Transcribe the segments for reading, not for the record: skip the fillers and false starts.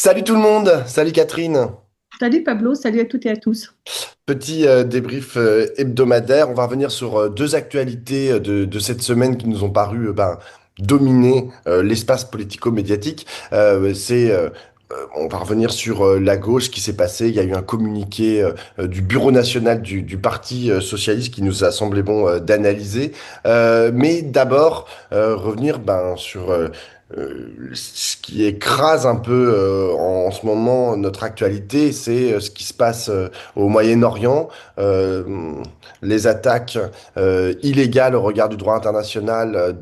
Salut tout le monde, salut Catherine. Salut Pablo, salut à toutes et à tous. Petit débrief hebdomadaire. On va revenir sur deux actualités de cette semaine qui nous ont paru dominer l'espace politico-médiatique. On va revenir sur la gauche qui s'est passé. Il y a eu un communiqué du Bureau national du Parti socialiste qui nous a semblé bon d'analyser. Mais d'abord, revenir sur ce qui écrase un peu en ce moment notre actualité, c'est ce qui se passe au Moyen-Orient, euh, les attaques illégales au regard du droit international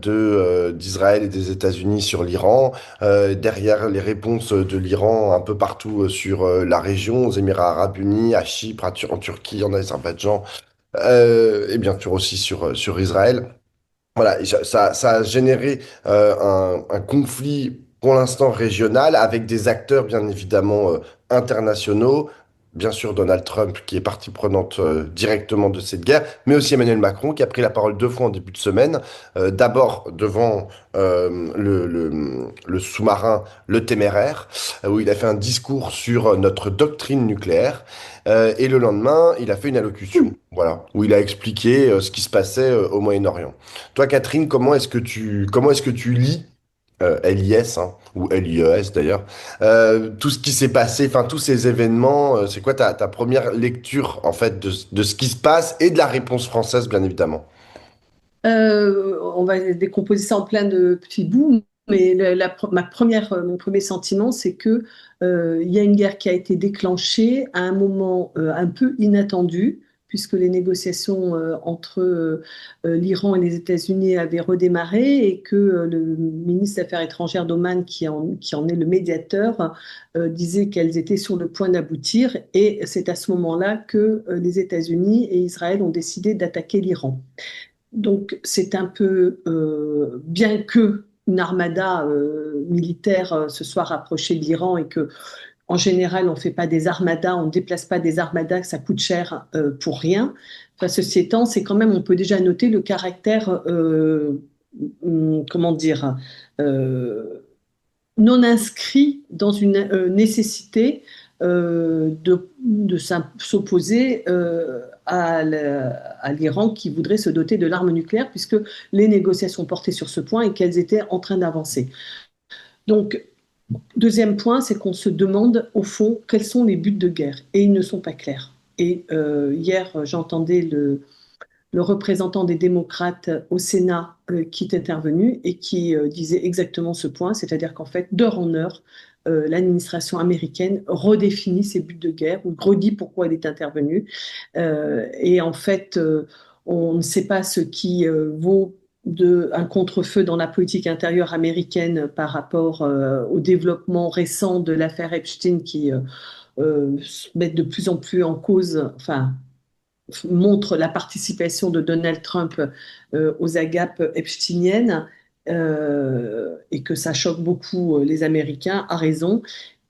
d'Israël et des États-Unis sur l'Iran, derrière les réponses de l'Iran un peu partout sur la région, aux Émirats arabes unis, à Chypre, en Turquie, en Azerbaïdjan, et bien sûr aussi sur Israël. Voilà, et ça a généré un conflit pour l'instant régional avec des acteurs bien évidemment internationaux. Bien sûr, Donald Trump qui est partie prenante directement de cette guerre, mais aussi Emmanuel Macron qui a pris la parole deux fois en début de semaine. D'abord devant le sous-marin Le Téméraire, où il a fait un discours sur notre doctrine nucléaire. Et le lendemain, il a fait une allocution, voilà, où il a expliqué ce qui se passait au Moyen-Orient. Toi, Catherine, comment est-ce que tu lis LIS, hein, ou LIES d'ailleurs, tout ce qui s'est passé, enfin tous ces événements, c'est quoi ta première lecture en fait de ce qui se passe et de la réponse française, bien évidemment. On va décomposer ça en plein de petits bouts, mais mon premier sentiment, c'est que il y a une guerre qui a été déclenchée à un moment un peu inattendu, puisque les négociations entre l'Iran et les États-Unis avaient redémarré et que le ministre des Affaires étrangères d'Oman, qui en est le médiateur, disait qu'elles étaient sur le point d'aboutir. Et c'est à ce moment-là que les États-Unis et Israël ont décidé d'attaquer l'Iran. Donc c'est un peu, bien que une armada militaire se soit rapprochée de l'Iran et que en général on ne fait pas des armadas, on ne déplace pas des armadas, que ça coûte cher pour rien. Enfin, ceci étant, c'est quand même, on peut déjà noter le caractère, comment dire, euh, non inscrit dans une nécessité de s'opposer à l'Iran qui voudrait se doter de l'arme nucléaire, puisque les négociations portaient sur ce point et qu'elles étaient en train d'avancer. Donc, deuxième point, c'est qu'on se demande au fond quels sont les buts de guerre, et ils ne sont pas clairs. Et hier, j'entendais le représentant des démocrates au Sénat qui est intervenu et qui disait exactement ce point, c'est-à-dire qu'en fait, d'heure en heure, l'administration américaine redéfinit ses buts de guerre ou redit pourquoi elle est intervenue. Et en fait, on ne sait pas ce qui vaut un contre-feu dans la politique intérieure américaine par rapport au développement récent de l'affaire Epstein qui met de plus en plus en cause, enfin, montre la participation de Donald Trump aux agapes epsteiniennes et que ça choque beaucoup les Américains, à raison,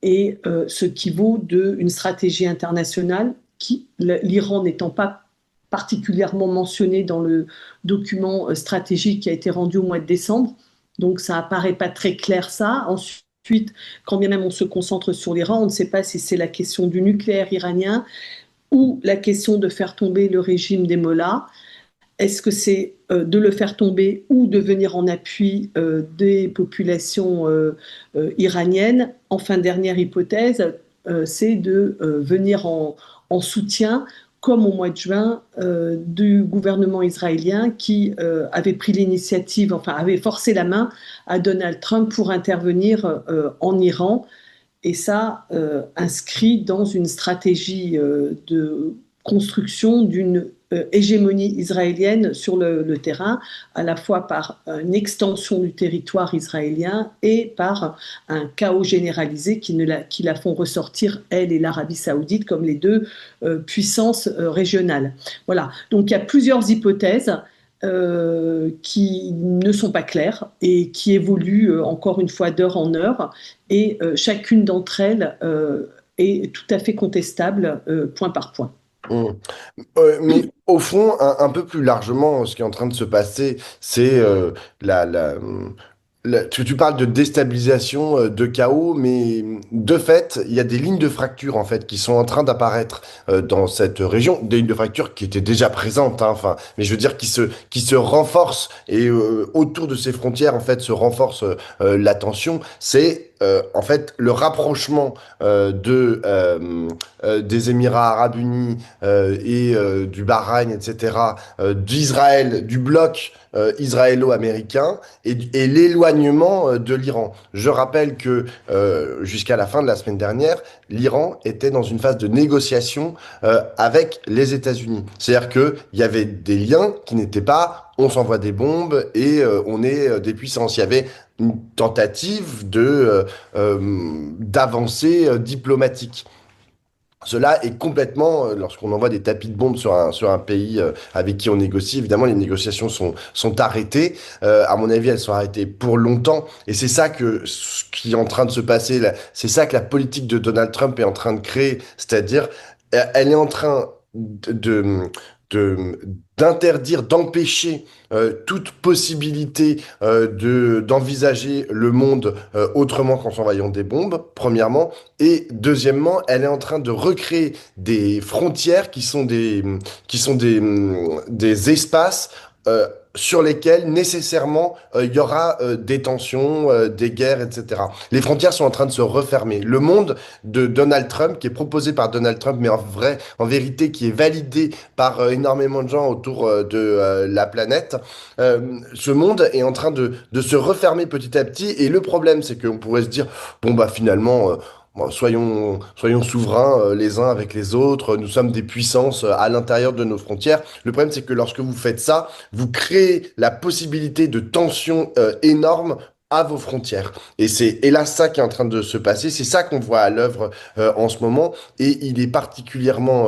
et ce qui vaut d'une stratégie internationale qui, l'Iran n'étant pas particulièrement mentionné dans le document stratégique qui a été rendu au mois de décembre. Donc ça apparaît pas très clair ça. Ensuite, quand bien même on se concentre sur l'Iran, on ne sait pas si c'est la question du nucléaire iranien, ou la question de faire tomber le régime des mollahs. Est-ce que c'est de le faire tomber ou de venir en appui des populations iraniennes? Enfin, dernière hypothèse, c'est de venir en soutien, comme au mois de juin, du gouvernement israélien qui avait pris l'initiative, enfin avait forcé la main à Donald Trump pour intervenir en Iran, et ça inscrit dans une stratégie de construction d'une hégémonie israélienne sur le terrain, à la fois par une extension du territoire israélien et par un chaos généralisé qui la font ressortir, elle et l'Arabie saoudite, comme les deux puissances régionales. Voilà, donc il y a plusieurs hypothèses qui ne sont pas claires et qui évoluent encore une fois d'heure en heure, et chacune d'entre elles est tout à fait contestable point par point. Mm. Mais au fond, un peu plus largement, ce qui est en train de se passer, c'est la, la, Tu parles de déstabilisation, de chaos, mais de fait, il y a des lignes de fracture en fait qui sont en train d'apparaître dans cette région, des lignes de fracture qui étaient déjà présentes, hein, enfin, mais je veux dire qui se renforcent et autour de ces frontières en fait se renforce la tension. C'est en fait le rapprochement des Émirats Arabes Unis et du Bahreïn, etc., d'Israël, du bloc israélo-américain et l'éloignement de l'Iran. Je rappelle que jusqu'à la fin de la semaine dernière, l'Iran était dans une phase de négociation avec les États-Unis. C'est-à-dire qu'il y avait des liens qui n'étaient pas on s'envoie des bombes et on est des puissances. Il y avait une tentative d'avancée diplomatique. Cela est complètement, lorsqu'on envoie des tapis de bombes sur un pays avec qui on négocie, évidemment, les négociations sont arrêtées. À mon avis, elles sont arrêtées pour longtemps. Et c'est ça ce qui est en train de se passer. C'est ça que la politique de Donald Trump est en train de créer. C'est-à-dire, elle est en train de- d'interdire, d'empêcher toute possibilité d'envisager le monde autrement qu'en s'envoyant des bombes, premièrement. Et deuxièmement, elle est en train de recréer des frontières qui sont des espaces sur lesquels nécessairement il y aura des tensions, des guerres, etc. Les frontières sont en train de se refermer. Le monde de Donald Trump, qui est proposé par Donald Trump, mais en vérité qui est validé par énormément de gens autour de la planète, ce monde est en train de se refermer petit à petit. Et le problème, c'est qu'on pourrait se dire, bon bah finalement, bon, soyons souverains les uns avec les autres, nous sommes des puissances à l'intérieur de nos frontières. Le problème, c'est que lorsque vous faites ça, vous créez la possibilité de tensions énormes à vos frontières. Et c'est hélas ça qui est en train de se passer, c'est ça qu'on voit à l'œuvre en ce moment, et il est particulièrement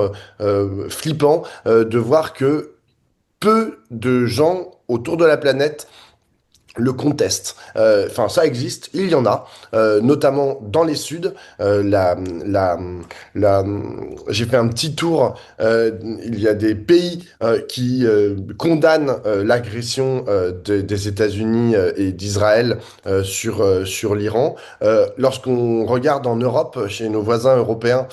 flippant de voir que peu de gens autour de la planète le contestent. Enfin, ça existe, il y en a, notamment dans les Suds. La, la, j'ai fait un petit tour. Il y a des pays qui condamnent l'agression des États-Unis et d'Israël sur l'Iran. Lorsqu'on regarde en Europe, chez nos voisins européens,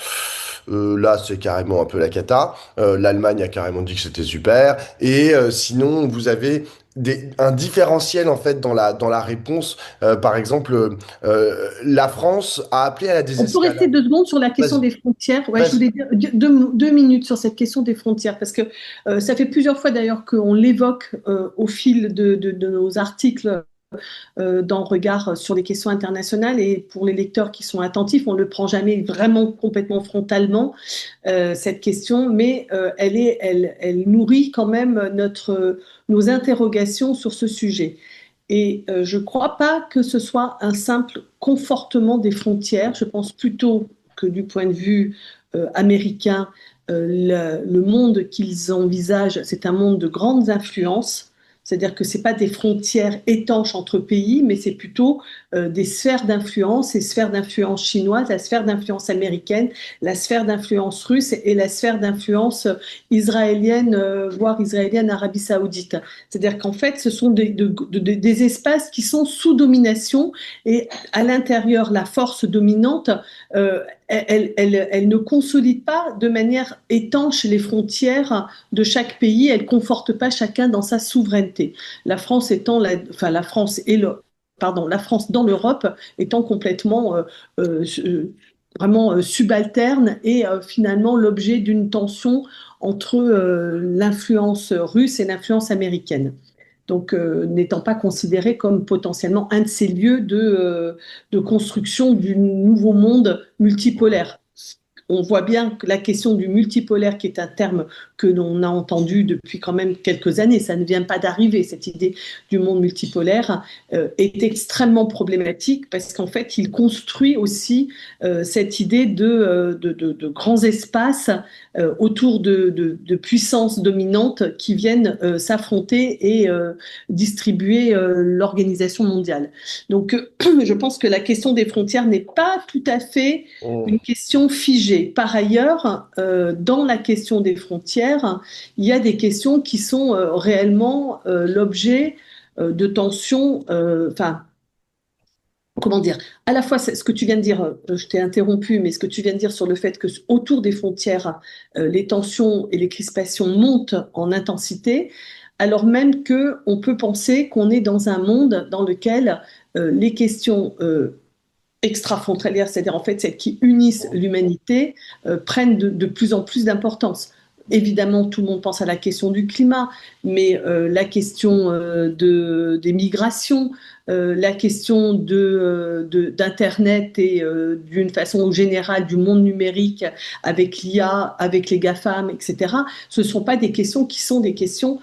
là, c'est carrément un peu la cata. L'Allemagne a carrément dit que c'était super. Et sinon, vous avez un différentiel en fait dans la réponse. Par exemple, la France a appelé à la On peut rester désescalade. 2 secondes sur la question Vas-y, des frontières. Ouais, je vas-y. voulais dire 2 minutes sur cette question des frontières, parce que ça fait plusieurs fois d'ailleurs qu'on l'évoque au fil de nos articles dans Regard sur les questions internationales. Et pour les lecteurs qui sont attentifs, on ne le prend jamais vraiment complètement frontalement, cette question, mais elle nourrit quand même nos interrogations sur ce sujet. Et je ne crois pas que ce soit un simple confortement des frontières. Je pense plutôt que du point de vue américain, le monde qu'ils envisagent, c'est un monde de grandes influences. C'est-à-dire que ce n'est pas des frontières étanches entre pays, mais c'est plutôt des sphères d'influence, les sphères d'influence chinoise, la sphère d'influence américaine, la sphère d'influence russe et la sphère d'influence israélienne, voire israélienne Arabie Saoudite. C'est-à-dire qu'en fait, ce sont des espaces qui sont sous domination et à l'intérieur, la force dominante, elle ne consolide pas de manière étanche les frontières de chaque pays, elle ne conforte pas chacun dans sa souveraineté. La France étant enfin la France et pardon, la France dans l'Europe étant complètement vraiment subalterne et finalement l'objet d'une tension entre l'influence russe et l'influence américaine. Donc, n'étant pas considéré comme potentiellement un de ces lieux de construction du nouveau monde multipolaire. On voit bien que la question du multipolaire, qui est un terme que l'on a entendu depuis quand même quelques années, ça ne vient pas d'arriver, cette idée du monde multipolaire, est extrêmement problématique parce qu'en fait, il construit aussi cette idée de grands espaces autour de puissances dominantes qui viennent s'affronter et distribuer l'organisation mondiale. Donc, je pense que la question des frontières n'est pas tout à fait une question figée. Par ailleurs, dans la question des frontières, il y a des questions qui sont réellement l'objet de tensions, enfin, comment dire, à la fois ce que tu viens de dire, je t'ai interrompu, mais ce que tu viens de dire sur le fait que autour des frontières, les tensions et les crispations montent en intensité, alors même que on peut penser qu'on est dans un monde dans lequel les questions extrafrontalières, c'est-à-dire en fait celles qui unissent l'humanité, prennent de plus en plus d'importance. Évidemment, tout le monde pense à la question du climat, mais la question des migrations, la question d'Internet et d'une façon générale du monde numérique avec l'IA, avec les GAFAM, etc., ce ne sont pas des questions qui sont des questions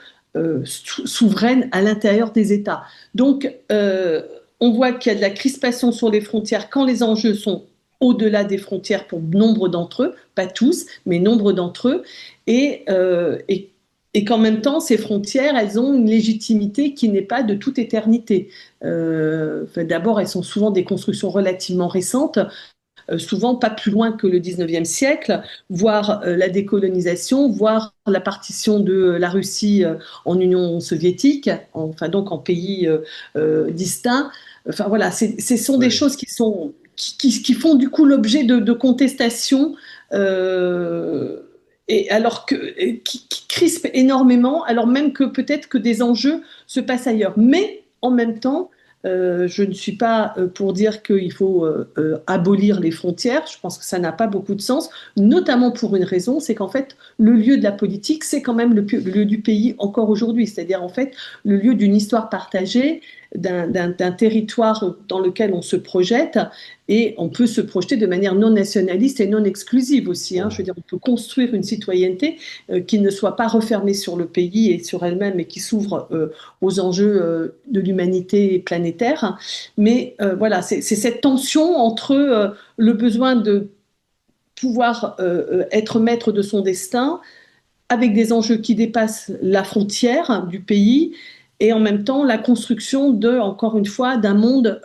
souveraines à l'intérieur des États. Donc, on voit qu'il y a de la crispation sur les frontières quand les enjeux sont au-delà des frontières pour nombre d'entre eux, pas tous, mais nombre d'entre eux, et, euh, et, et qu'en même temps, ces frontières, elles ont une légitimité qui n'est pas de toute éternité. D'abord, elles sont souvent des constructions relativement récentes, souvent pas plus loin que le 19e siècle, voire la décolonisation, voire la partition de la Russie en Union soviétique, enfin donc en pays distincts. Enfin voilà, ce sont des Ouais. choses qui font du coup l'objet de contestations. Euh, et alors qui crispent énormément, alors même que peut-être que des enjeux se passent ailleurs. Mais en même temps, je ne suis pas pour dire qu'il faut abolir les frontières. Je pense que ça n'a pas beaucoup de sens, notamment pour une raison, c'est qu'en fait, le lieu de la politique, c'est quand même le lieu du pays encore aujourd'hui. C'est-à-dire, en fait, le lieu d'une histoire partagée, d'un territoire dans lequel on se projette et on peut se projeter de manière non nationaliste et non exclusive aussi. Hein. Je veux dire, on peut construire une citoyenneté qui ne soit pas refermée sur le pays et sur elle-même et qui s'ouvre aux enjeux de l'humanité planétaire. Mais voilà, c'est cette tension entre le besoin de pouvoir être maître de son destin avec des enjeux qui dépassent la frontière du pays et en même temps la construction encore une fois, d'un monde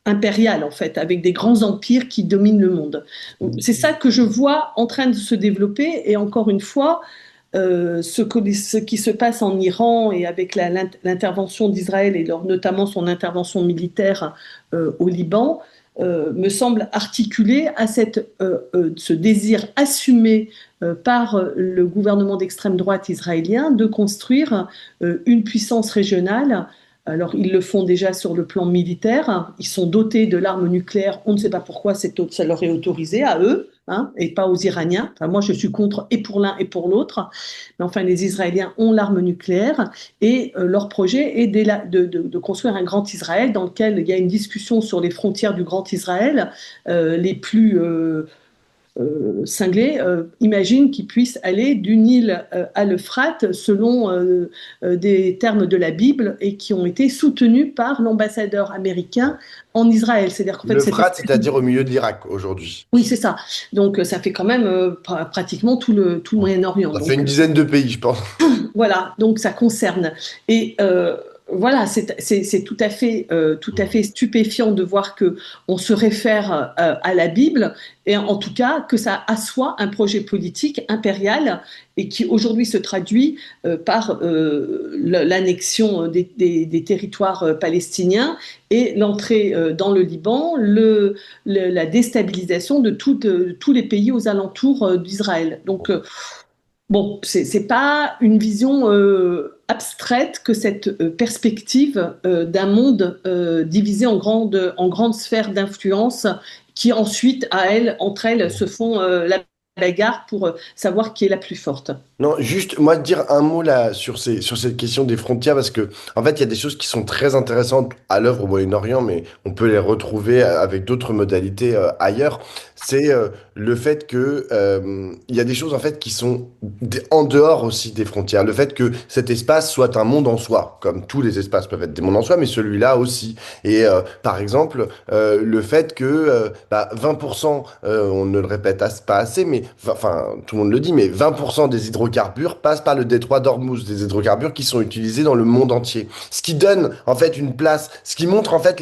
impérial en fait, avec des grands empires qui dominent le monde. C'est ça que je vois en train de se développer et encore une fois, ce qui se passe en Iran et avec l'intervention d'Israël et notamment son intervention militaire au Liban me semble articulé à ce désir assumé par le gouvernement d'extrême droite israélien de construire une puissance régionale. Alors, ils le font déjà sur le plan militaire. Ils sont dotés de l'arme nucléaire. On ne sait pas pourquoi ça leur est autorisé à eux, hein, et pas aux Iraniens. Enfin, moi, je suis contre et pour l'un et pour l'autre. Mais enfin, les Israéliens ont l'arme nucléaire et leur projet est de construire un grand Israël dans lequel il y a une discussion sur les frontières du grand Israël les plus cinglés, imagine qu'ils puissent aller d'une île à l'Euphrate selon des termes de la Bible et qui ont été soutenus par l'ambassadeur américain en Israël. C'est-à-dire qu'en fait, cette L'Euphrate, espèce c'est-à-dire au milieu de l'Irak aujourd'hui. oui, c'est ça. Donc, ça fait quand même pratiquement tout le Moyen-Orient. Ça fait Donc, une dizaine de pays, je pense. voilà, donc ça concerne. Et voilà, c'est tout à fait stupéfiant de voir que on se réfère à la Bible et en tout cas que ça assoit un projet politique impérial et qui aujourd'hui se traduit par l'annexion des territoires palestiniens et l'entrée dans le Liban, la déstabilisation de tous les pays aux alentours d'Israël. Donc bon, c'est pas une vision abstraite que cette perspective d'un monde divisé en grandes sphères d'influence qui ensuite, entre elles, se font la bagarre pour savoir qui est la plus forte. Non, juste moi dire un mot là sur cette question des frontières parce que en fait il y a des choses qui sont très intéressantes à l'œuvre au Moyen-Orient, mais on peut les retrouver avec d'autres modalités ailleurs. C'est le fait que il y a des choses en fait qui sont en dehors aussi des frontières. Le fait que cet espace soit un monde en soi, comme tous les espaces peuvent être des mondes en soi, mais celui-là aussi. Et par exemple le fait que 20%, on ne le répète pas assez, mais enfin tout le monde le dit, mais 20% des hydrocarbures hydrocarbures passent par le détroit d'Ormuz, des hydrocarbures qui sont utilisés dans le monde entier. Ce qui donne en fait une place, ce qui montre en fait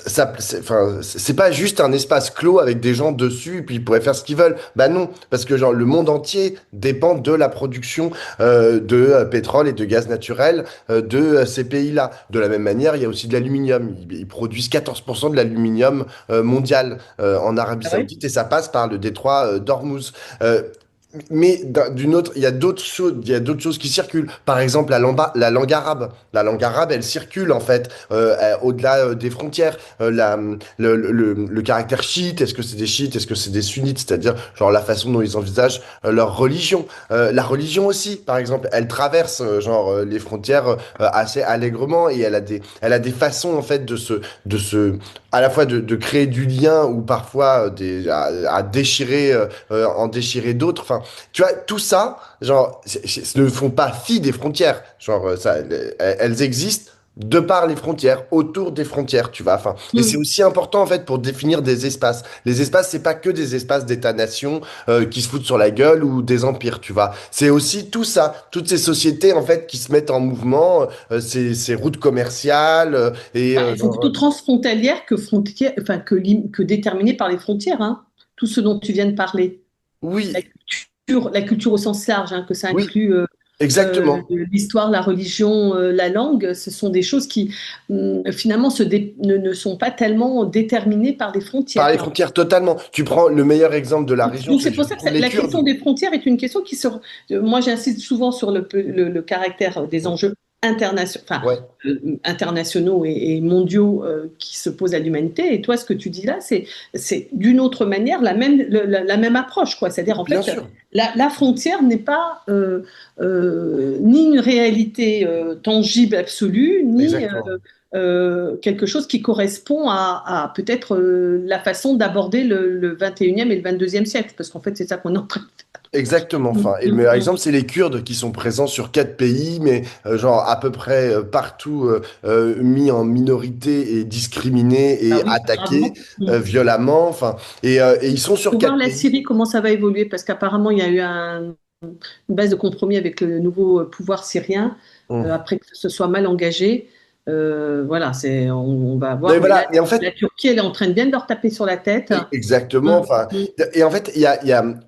enfin, c'est pas juste un espace clos avec des gens dessus et puis ils pourraient faire ce qu'ils veulent. Bah non, parce que genre le monde entier dépend de la production de pétrole et de gaz naturel ces pays-là. De la même manière, il y a aussi de l'aluminium. Ils produisent 14% de l'aluminium mondial en Arabie Ah ouais. Saoudite et ça passe par le détroit d'Ormuz. Euh, mais d'une autre, il y a d'autres choses qui circulent. Par exemple, la langue arabe. La langue arabe, elle circule en fait au-delà des frontières. Le caractère chiite, est-ce que c'est des chiites, est-ce que c'est des sunnites, c'est-à-dire genre la façon dont ils envisagent leur religion. La religion aussi, par exemple, elle traverse les frontières assez allègrement et elle a des façons en fait à la fois de créer du lien ou parfois à déchirer, en déchirer d'autres. Enfin, tu vois, tout ça, ne font pas fi des frontières. Elles existent de par les frontières, autour des frontières, tu vois. Enfin, et c'est Mm. aussi important en fait pour définir des espaces. Les espaces, c'est pas que des espaces d'État-nation qui se foutent sur la gueule ou des empires, tu vois. C'est aussi tout ça, toutes ces sociétés en fait qui se mettent en mouvement, ces routes commerciales Bah, elles sont plutôt transfrontalières que frontières, enfin que déterminées par les frontières, hein. Tout ce dont tu viens de parler. oui, La culture au sens large, hein, que ça oui, inclut exactement. l'histoire, la religion, la langue, ce sont des choses qui finalement ne sont pas tellement déterminées par des Par les frontières. frontières, totalement. Tu prends le meilleur exemple de la région, Donc c'est c'est pour tu ça que prends les la question Kurdes. des frontières est une question qui moi j'insiste souvent sur le caractère des enjeux Ouais, internationaux et mondiaux qui se posent à l'humanité. Et toi, ce que tu dis là, c'est d'une autre manière la même approche, quoi. C'est-à-dire en bien fait, sûr, la frontière n'est pas ni une réalité tangible absolue, ni exactement. quelque chose qui correspond à peut-être la façon d'aborder le 21e et le 22e siècle, parce qu'en fait, c'est ça qu'on est en train de Exactement. faire. Enfin, et le Mm, meilleur mm, mm. exemple, c'est les Kurdes qui sont présents sur 4 pays, mais genre à peu près partout mis en minorité et discriminés Ah et oui, attaqués gravement. Mm. violemment. Enfin, et ils sont sur Faut voir quatre la pays. Syrie, comment ça va évoluer, parce qu'apparemment, il y a eu une base de compromis avec le nouveau pouvoir syrien, Hum. après que ce soit mal engagé. Voilà, on va Mais voir, mais là, voilà. Et en fait, la Turquie, elle est en train de bien de leur taper sur la tête. exactement. Mm, Enfin, mm. et en fait,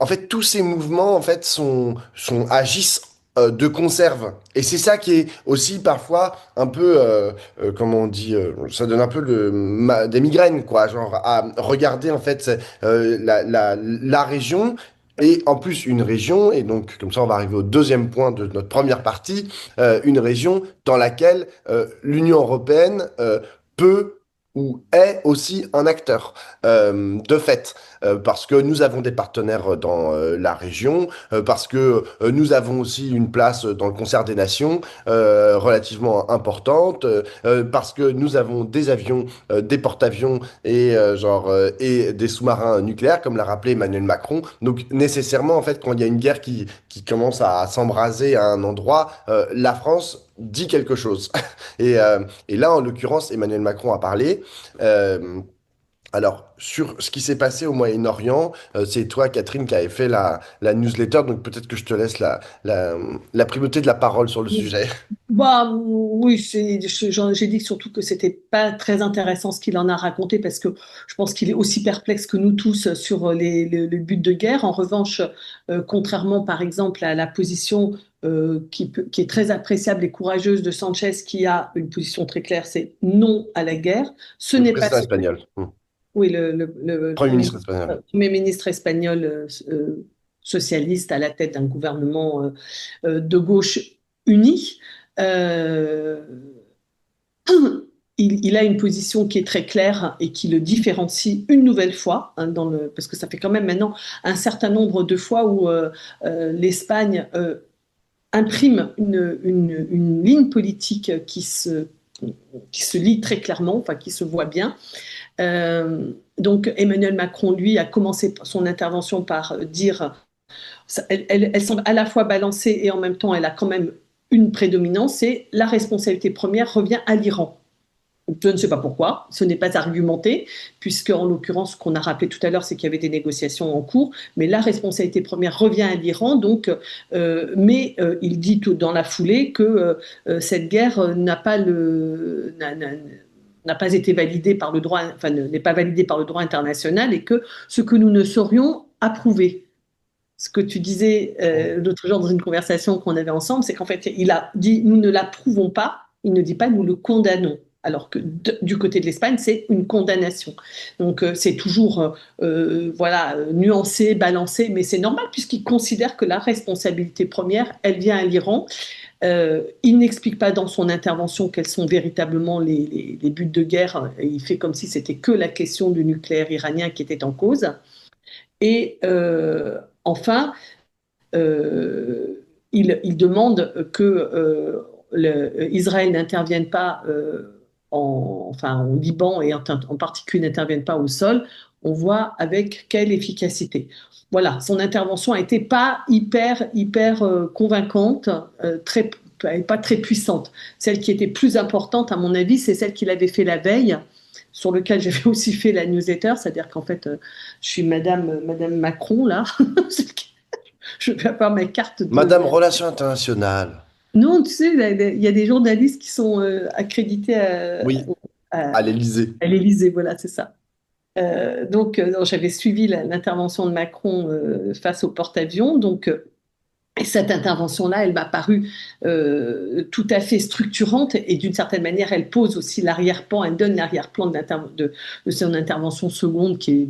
en fait, tous ces mouvements, en fait, agissent de conserve. Et c'est ça qui est aussi parfois un peu, comment on dit, ça donne un peu des migraines, quoi. Genre à regarder en fait la région. Et en plus, une région, et donc comme ça on va arriver au deuxième point de notre première partie, une région dans laquelle l'Union européenne peut ou est aussi un acteur de fait, parce que nous avons des partenaires dans la région, parce que nous avons aussi une place dans le concert des nations relativement importante, parce que nous avons des avions, des porte-avions et des sous-marins nucléaires, comme l'a rappelé Emmanuel Macron. Donc nécessairement, en fait, quand il y a une guerre qui commence à s'embraser à un endroit, la France dit quelque chose. Et là, en l'occurrence, Emmanuel Macron a parlé. Euh, alors, sur ce qui s'est passé au Moyen-Orient, c'est toi, Catherine, qui avait fait la newsletter, donc peut-être que je te laisse la primauté de la parole sur le sujet. Bah oui, j'ai dit surtout que c'était pas très intéressant ce qu'il en a raconté parce que je pense qu'il est aussi perplexe que nous tous sur le but de guerre. En revanche, contrairement par exemple à la position qui est très appréciable et courageuse de Sanchez, qui a une position très claire, c'est non à la guerre. Ce Le n'est pas président ce que espagnol. oui, le Premier ministre espagnol. Premier ministre espagnol socialiste à la tête d'un gouvernement de gauche uni. Euh, il a une position qui est très claire et qui le différencie une nouvelle fois, hein, parce que ça fait quand même maintenant un certain nombre de fois où l'Espagne imprime une ligne politique qui se lit très clairement, enfin qui se voit bien. Donc Emmanuel Macron, lui, a commencé son intervention par dire, elle semble à la fois balancée et en même temps, elle a quand même une prédominance, et la responsabilité première revient à l'Iran. Je ne sais pas pourquoi, ce n'est pas argumenté, puisque en l'occurrence, ce qu'on a rappelé tout à l'heure, c'est qu'il y avait des négociations en cours, mais la responsabilité première revient à l'Iran. Donc, il dit tout dans la foulée que cette guerre n'a pas été validée par le droit, enfin, n'est pas validée par le droit international, et que ce que nous ne saurions approuver. Ce que tu disais l'autre jour dans une conversation qu'on avait ensemble, c'est qu'en fait, il a dit nous ne l'approuvons pas, il ne dit pas nous le condamnons. Alors que du côté de l'Espagne, c'est une condamnation. Donc c'est toujours voilà, nuancé, balancé, mais c'est normal puisqu'il considère que la responsabilité première, elle vient à l'Iran. Il n'explique pas dans son intervention quels sont véritablement les buts de guerre. Il fait comme si c'était que la question du nucléaire iranien qui était en cause. Et enfin, il demande que Israël n'intervienne pas enfin, au Liban et en particulier n'intervienne pas au sol. On voit avec quelle efficacité. Voilà, son intervention a été pas hyper convaincante, pas très puissante. Celle qui était plus importante, à mon avis, c'est celle qu'il avait fait la veille, sur lequel j'avais aussi fait la newsletter, c'est-à-dire qu'en fait, je suis Madame Macron, là. Je vais avoir ma carte de... Madame Relations Internationales. Non, tu sais, il y a des journalistes qui sont accrédités Oui, à, à l'Élysée. à l'Élysée, voilà, c'est ça. Donc, j'avais suivi l'intervention de Macron face au porte-avions. Donc, et cette intervention-là, elle m'a paru tout à fait structurante et d'une certaine manière, elle pose aussi l'arrière-plan, elle donne l'arrière-plan de son intervention seconde qui est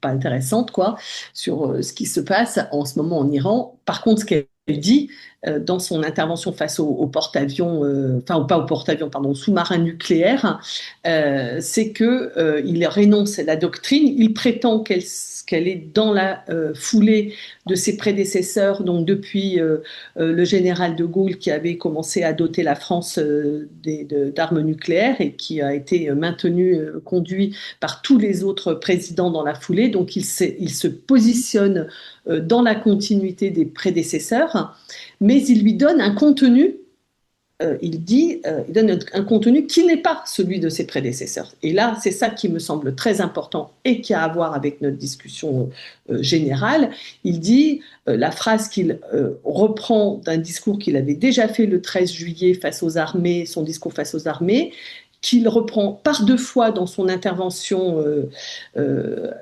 pas intéressante, quoi, sur ce qui se passe en ce moment en Iran. Par contre, ce qu'elle dit dans son intervention face au porte-avions, enfin, pas au porte-avions, pardon, au sous-marin nucléaire, c'est qu'il rénonce à la doctrine, il prétend qu'elle est dans la foulée de ses prédécesseurs, donc depuis le général de Gaulle qui avait commencé à doter la France d'armes nucléaires et qui a été maintenu, conduit par tous les autres présidents dans la foulée. Donc il se positionne dans la continuité des prédécesseurs, mais il lui donne un contenu il donne un contenu qui n'est pas celui de ses prédécesseurs. Et là, c'est ça qui me semble très important et qui a à voir avec notre discussion générale. Il dit la phrase qu'il reprend d'un discours qu'il avait déjà fait le 13 juillet face aux armées, son discours face aux armées, qu'il reprend par deux fois dans son intervention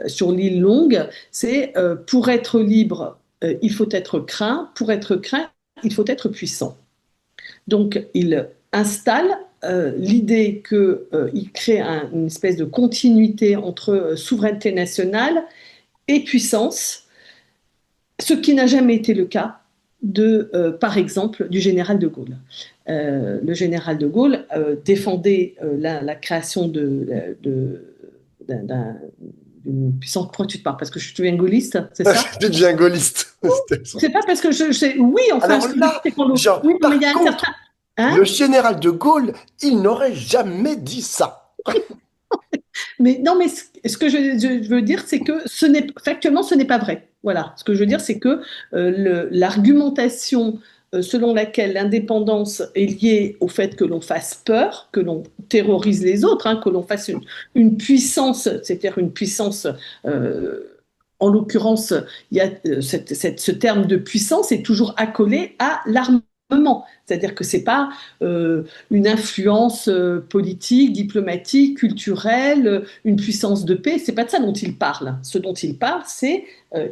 sur l'île Longue, c'est pour être libre, il faut être craint, pour être craint, il faut être puissant. Donc, il installe l'idée qu'il crée une espèce de continuité entre souveraineté nationale et puissance, ce qui n'a jamais été le cas par exemple, du général de Gaulle. Le général de Gaulle défendait la création d'une puissance. Pourquoi tu te parles? Parce que je suis un gaulliste, c'est ça? Je deviens gaulliste. C'est pas parce que je sais. Oui, enfin, Alors là, genre, oui, mais il par y a un certain. contre, Hein? le général de Gaulle, il n'aurait jamais dit ça. Mais non, mais ce que je veux dire, c'est que factuellement, ce n'est pas vrai. Voilà. Ce que je veux dire, c'est que l'argumentation selon laquelle l'indépendance est liée au fait que l'on fasse peur, que l'on terrorise les autres, hein, que l'on fasse une puissance, c'est-à-dire une puissance. En l'occurrence, il y a ce terme de puissance est toujours accolé à l'armement. C'est-à-dire que ce n'est pas une influence politique, diplomatique, culturelle, une puissance de paix. Ce n'est pas de ça dont il parle. Ce dont il parle, c'est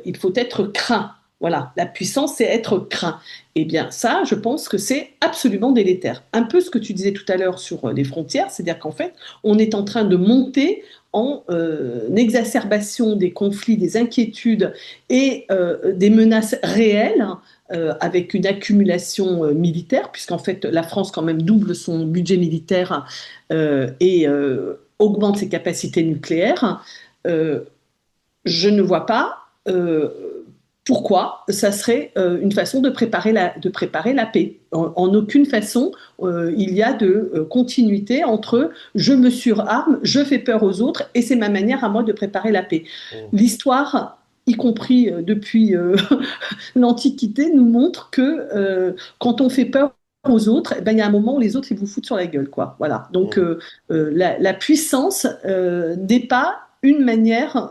il faut être craint. Voilà, la puissance, c'est être craint. Eh bien, ça, je pense que c'est absolument délétère. Un peu ce que tu disais tout à l'heure sur les frontières, c'est-à-dire qu'en fait, on est en train de monter en exacerbation des conflits, des inquiétudes et des menaces réelles avec une accumulation militaire, puisqu'en fait, la France, quand même, double son budget militaire et augmente ses capacités nucléaires. Je ne vois pas pourquoi ça serait une façon de préparer la paix. En aucune façon, il y a de continuité entre je me surarme, je fais peur aux autres et c'est ma manière à moi de préparer la paix. L'histoire, y compris depuis l'Antiquité, nous montre que quand on fait peur aux autres, eh ben, il y a un moment où les autres, ils vous foutent sur la gueule, quoi. Voilà. Donc, Mm. la puissance n'est pas une manière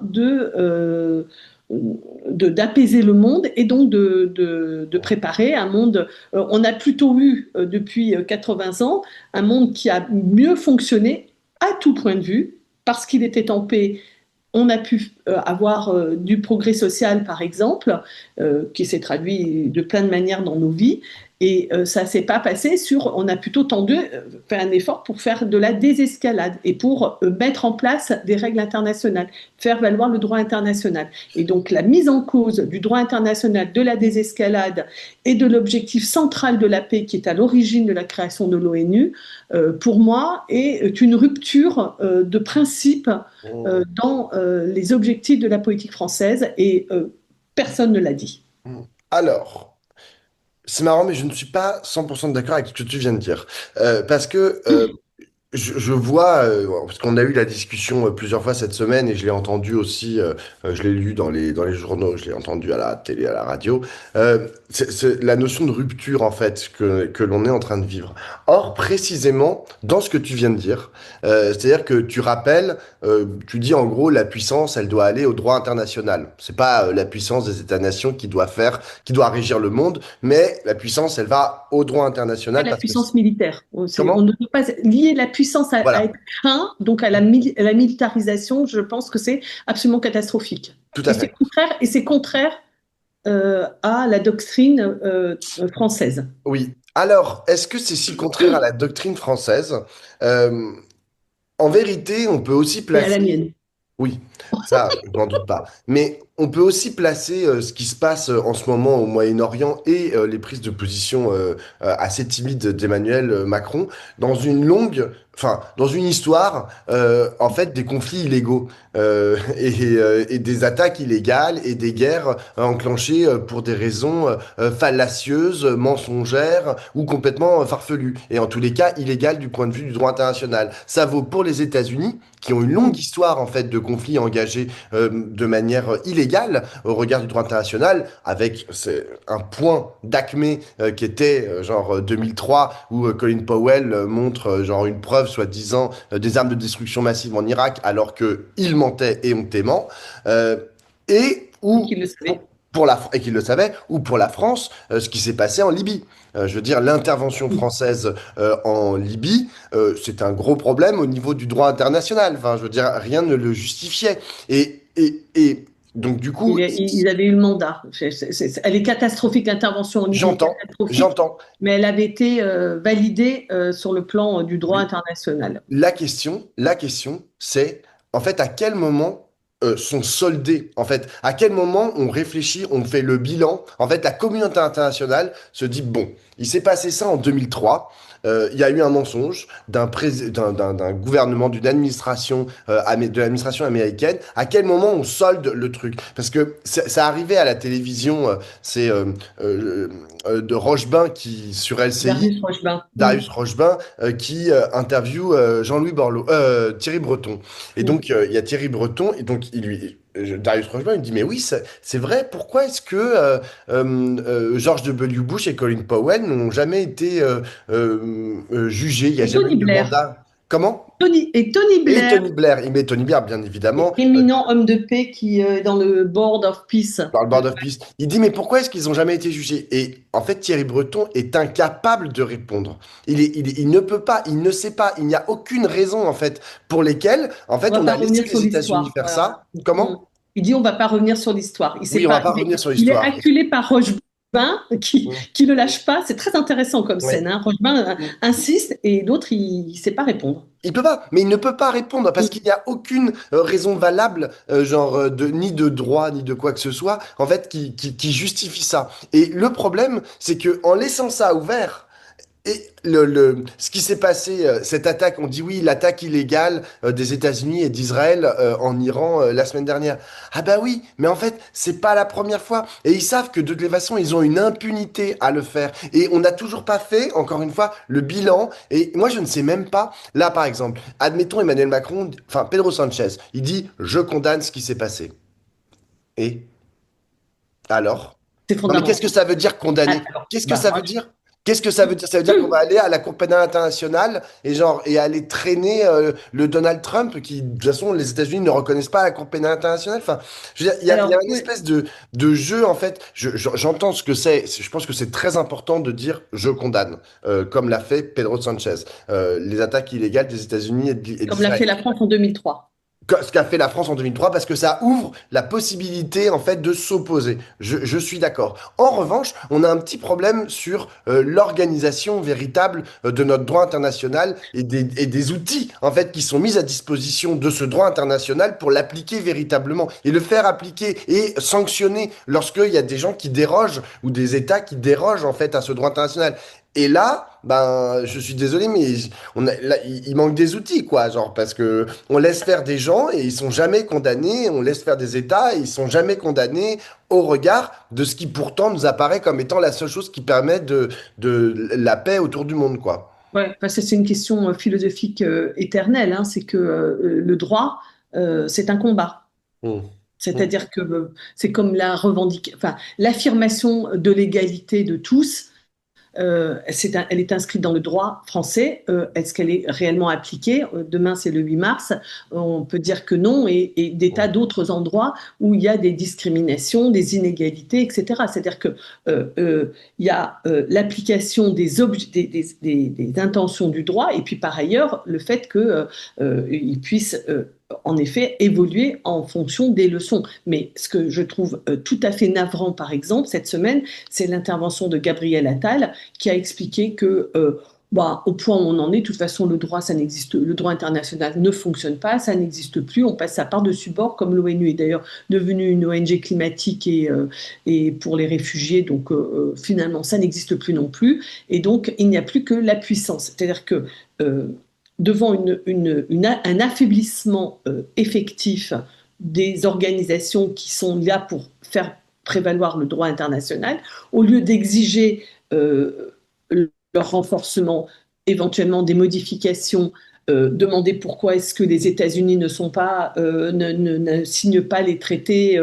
d'apaiser le monde et donc de préparer un monde. On a plutôt eu, depuis 80 ans, un monde qui a mieux fonctionné à tout point de vue, parce qu'il était en paix. On a pu avoir du progrès social, par exemple, qui s'est traduit de plein de manières dans nos vies. Et ça ne s'est pas passé sur. On a plutôt tendu, fait un effort pour faire de la désescalade et pour mettre en place des règles internationales, faire valoir le droit international. Et donc la mise en cause du droit international, de la désescalade et de l'objectif central de la paix qui est à l'origine de la création de l'ONU, pour moi, est une rupture de principe Mm. dans les objectifs de la politique française et personne ne l'a dit. Mm. Alors, c'est marrant, mais je ne suis pas 100% d'accord avec ce que tu viens de dire. Parce que je vois, parce qu'on a eu la discussion plusieurs fois cette semaine et je l'ai entendu aussi, je l'ai lu dans les journaux, je l'ai entendu à la télé, à la radio, c'est la notion de rupture en fait que l'on est en train de vivre. Or, précisément, dans ce que tu viens de dire, c'est-à-dire que tu rappelles, tu dis en gros la puissance, elle doit aller au droit international. C'est pas la puissance des États-nations qui doit faire, qui doit régir le monde, mais la puissance, elle va au droit Pas international la parce que... puissance militaire. On Comment? ne peut pas lier la puissance à Voilà, être un, donc à à la militarisation. Je pense que c'est absolument catastrophique. tout à fait. Et c'est contraire à la doctrine française Oui. Alors, est-ce que c'est si contraire à la doctrine française? Euh, En vérité, on peut aussi et à la placer... mienne. Oui, ça, je n'en doute pas. Mais on peut aussi placer ce qui se passe en ce moment au Moyen-Orient et les prises de position assez timides d'Emmanuel Macron dans une longue, enfin, dans une histoire, en fait, des conflits illégaux et des attaques illégales et des guerres enclenchées pour des raisons fallacieuses, mensongères ou complètement farfelues. Et en tous les cas, illégales du point de vue du droit international. Ça vaut pour les États-Unis qui ont une longue histoire en fait de conflits engagés de manière illégale au regard du droit international, avec un point d'acmé qui était genre 2003 où Colin Powell montre genre une preuve soi-disant des armes de destruction massive en Irak alors que il mentait éhontément et Et où qui le savait. et qu'il le savait, ou pour la France, ce qui s'est passé en Libye. Je veux dire, l'intervention française en Libye, c'est un gros problème au niveau du droit international. Enfin, je veux dire, rien ne le justifiait. Et donc, du coup, Il avait eu le mandat. Elle est catastrophique, l'intervention en Libye est j'entends, catastrophique, j'entends. mais elle avait été validée sur le plan du droit Oui. international. La question, c'est en fait à quel moment sont soldés, en fait, à quel moment on réfléchit, on fait le bilan. En fait, la communauté internationale se dit, bon, il s'est passé ça en 2003. Il y a eu un mensonge d'un gouvernement, d'une administration, de l'administration américaine. À quel moment on solde le truc? Parce que ça arrivait à la télévision, c'est de Rochebain qui, sur LCI, Darius Rochebin. Darius Rochebain qui interviewe Jean-Louis Borloo, Thierry Breton. Et Mm. donc, il y a Thierry Breton, et donc, Darius Rochebain, il dit, mais oui, c'est vrai, pourquoi est-ce que George W. Bush et Colin Powell n'ont jamais été jugés? Il n'y a Et jamais Tony eu de Blair. mandat. Comment? Et Tony Et Blair, Tony Blair, il met Tony Blair, bien évidemment. éminent homme de paix qui est dans le Board of Peace. Par le Board of Peace. Il dit, mais pourquoi est-ce qu'ils n'ont jamais été jugés? Et en fait, Thierry Breton est incapable de répondre. Il ne peut pas, il ne sait pas, il n'y a aucune raison, en fait, pour lesquelles, en On fait, va on pas a laissé revenir sur les États-Unis l'histoire. faire Voilà. ça. Mm. Comment? Il dit on va pas revenir sur l'histoire. Il sait Oui, on va pas. pas revenir sur Il est l'histoire. acculé par Rochebin Mm. qui le lâche pas. C'est très intéressant comme Oui. scène. Hein. Rochebin Mm. insiste et l'autre il sait pas répondre. Il peut pas, mais il ne peut pas répondre parce qu'il n'y a aucune raison valable, genre ni de droit ni de quoi que ce soit, en fait, qui justifie ça. Et le problème, c'est que en laissant ça ouvert, et ce qui s'est passé, cette attaque, on dit oui, l'attaque illégale des États-Unis et d'Israël en Iran la semaine dernière. Ah bah oui, mais en fait, c'est pas la première fois. Et ils savent que de toute façon, ils ont une impunité à le faire. Et on n'a toujours pas fait, encore une fois, le bilan. Et moi, je ne sais même pas. Là, par exemple, admettons Emmanuel Macron, enfin Pedro Sanchez, il dit, je condamne ce qui s'est passé. Et alors? C'est Non mais qu'est-ce fondamental. que ça veut dire condamner? Alors, Qu'est-ce que bah, ça moi, veut dire? Qu'est-ce que ça veut dire? Ça veut dire qu'on va aller à la Cour pénale internationale et genre et aller traîner le Donald Trump qui, de toute façon, les États-Unis ne reconnaissent pas la Cour pénale internationale. Enfin, je veux dire, il y a Alors, une espèce de jeu en fait. J'entends ce que c'est. Je pense que c'est très important de dire je condamne, comme l'a fait Pedro Sanchez, les attaques illégales des États-Unis et comme l'a d'Israël. fait la France en 2003. Ce qu'a fait la France en 2003 parce que ça ouvre la possibilité en fait de s'opposer. Je suis d'accord. En revanche, on a un petit problème sur l'organisation véritable de notre droit international et des outils en fait qui sont mis à disposition de ce droit international pour l'appliquer véritablement et le faire appliquer et sanctionner lorsqu'il y a des gens qui dérogent ou des États qui dérogent en fait à ce droit international. Et là, ben, je suis désolé, mais là, il manque des outils, quoi, genre, parce que on laisse faire des gens et ils sont jamais condamnés, on laisse faire des États et ils sont jamais condamnés au regard de ce qui pourtant nous apparaît comme étant la seule chose qui permet de la paix autour du monde, quoi. Ouais, enfin, ça, c'est une question philosophique éternelle, hein. C'est que le droit, c'est un combat. Mm. Mm. C'est-à-dire que c'est comme enfin, l'affirmation de l'égalité de tous. Elle est inscrite dans le droit français. Est-ce qu'elle est réellement appliquée? Demain, c'est le 8 mars. On peut dire que non, et des tas d'autres endroits où il y a des discriminations, des inégalités, etc. C'est-à-dire que il y a l'application des intentions du droit, et puis par ailleurs, le fait qu'il puisse en effet évoluer en fonction des leçons. Mais ce que je trouve tout à fait navrant, par exemple, cette semaine, c'est l'intervention de Gabriel Attal qui a expliqué que au point où on en est, de toute façon, le droit international ne fonctionne pas, ça n'existe plus, on passe ça par-dessus bord, comme l'ONU est d'ailleurs devenue une ONG climatique et pour les réfugiés, donc finalement, ça n'existe plus non plus, et donc il n'y a plus que la puissance. C'est-à-dire que euh, devant un affaiblissement effectif des organisations qui sont là pour faire prévaloir le droit international, au lieu d'exiger leur renforcement, éventuellement des modifications, demander pourquoi est-ce que les États-Unis ne signent pas les traités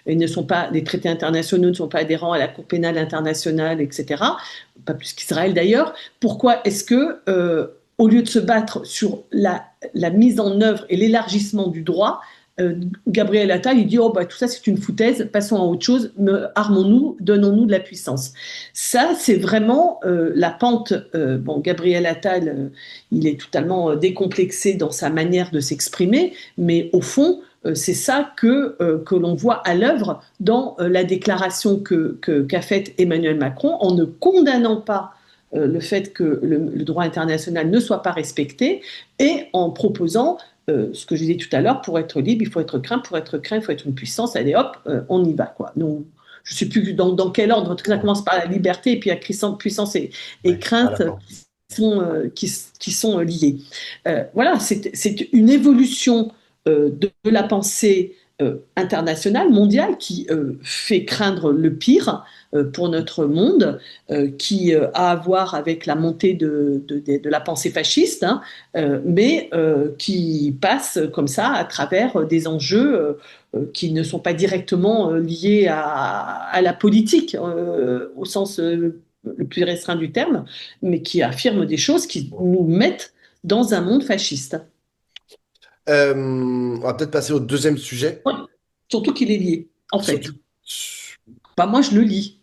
et les traités internationaux ne sont pas adhérents à la Cour pénale internationale, etc. Pas plus qu'Israël d'ailleurs. Pourquoi est-ce que au lieu de se battre sur la mise en œuvre et l'élargissement du droit, Gabriel Attal, il dit oh bah tout ça c'est une foutaise, passons à autre chose, armons-nous, donnons-nous de la puissance. Ça c'est vraiment la pente. Bon, Gabriel Attal, il est totalement décomplexé dans sa manière de s'exprimer, mais au fond c'est ça que l'on voit à l'œuvre dans la déclaration qu'a faite Emmanuel Macron en ne condamnant pas le fait que le droit international ne soit pas respecté et en proposant ce que je disais tout à l'heure, pour être libre, il faut être craint, pour être craint, il faut être une puissance, allez hop, on y va, quoi. Donc, je ne sais plus dans quel ordre, en tout cas, ça commence par la liberté, et puis la puissance et Ouais, à la crainte fin. qui sont liées. Voilà, c'est une évolution de la pensée internationale, mondiale, qui fait craindre le pire pour notre monde, qui a à voir avec la montée de la pensée fasciste, hein, mais qui passe comme ça à travers des enjeux qui ne sont pas directement liés à la politique au sens le plus restreint du terme, mais qui affirment des choses qui nous mettent dans un monde fasciste. On va peut-être passer au deuxième sujet. Ouais. Surtout qu'il est lié, en fait. Surtout. Bah, moi, je le lis.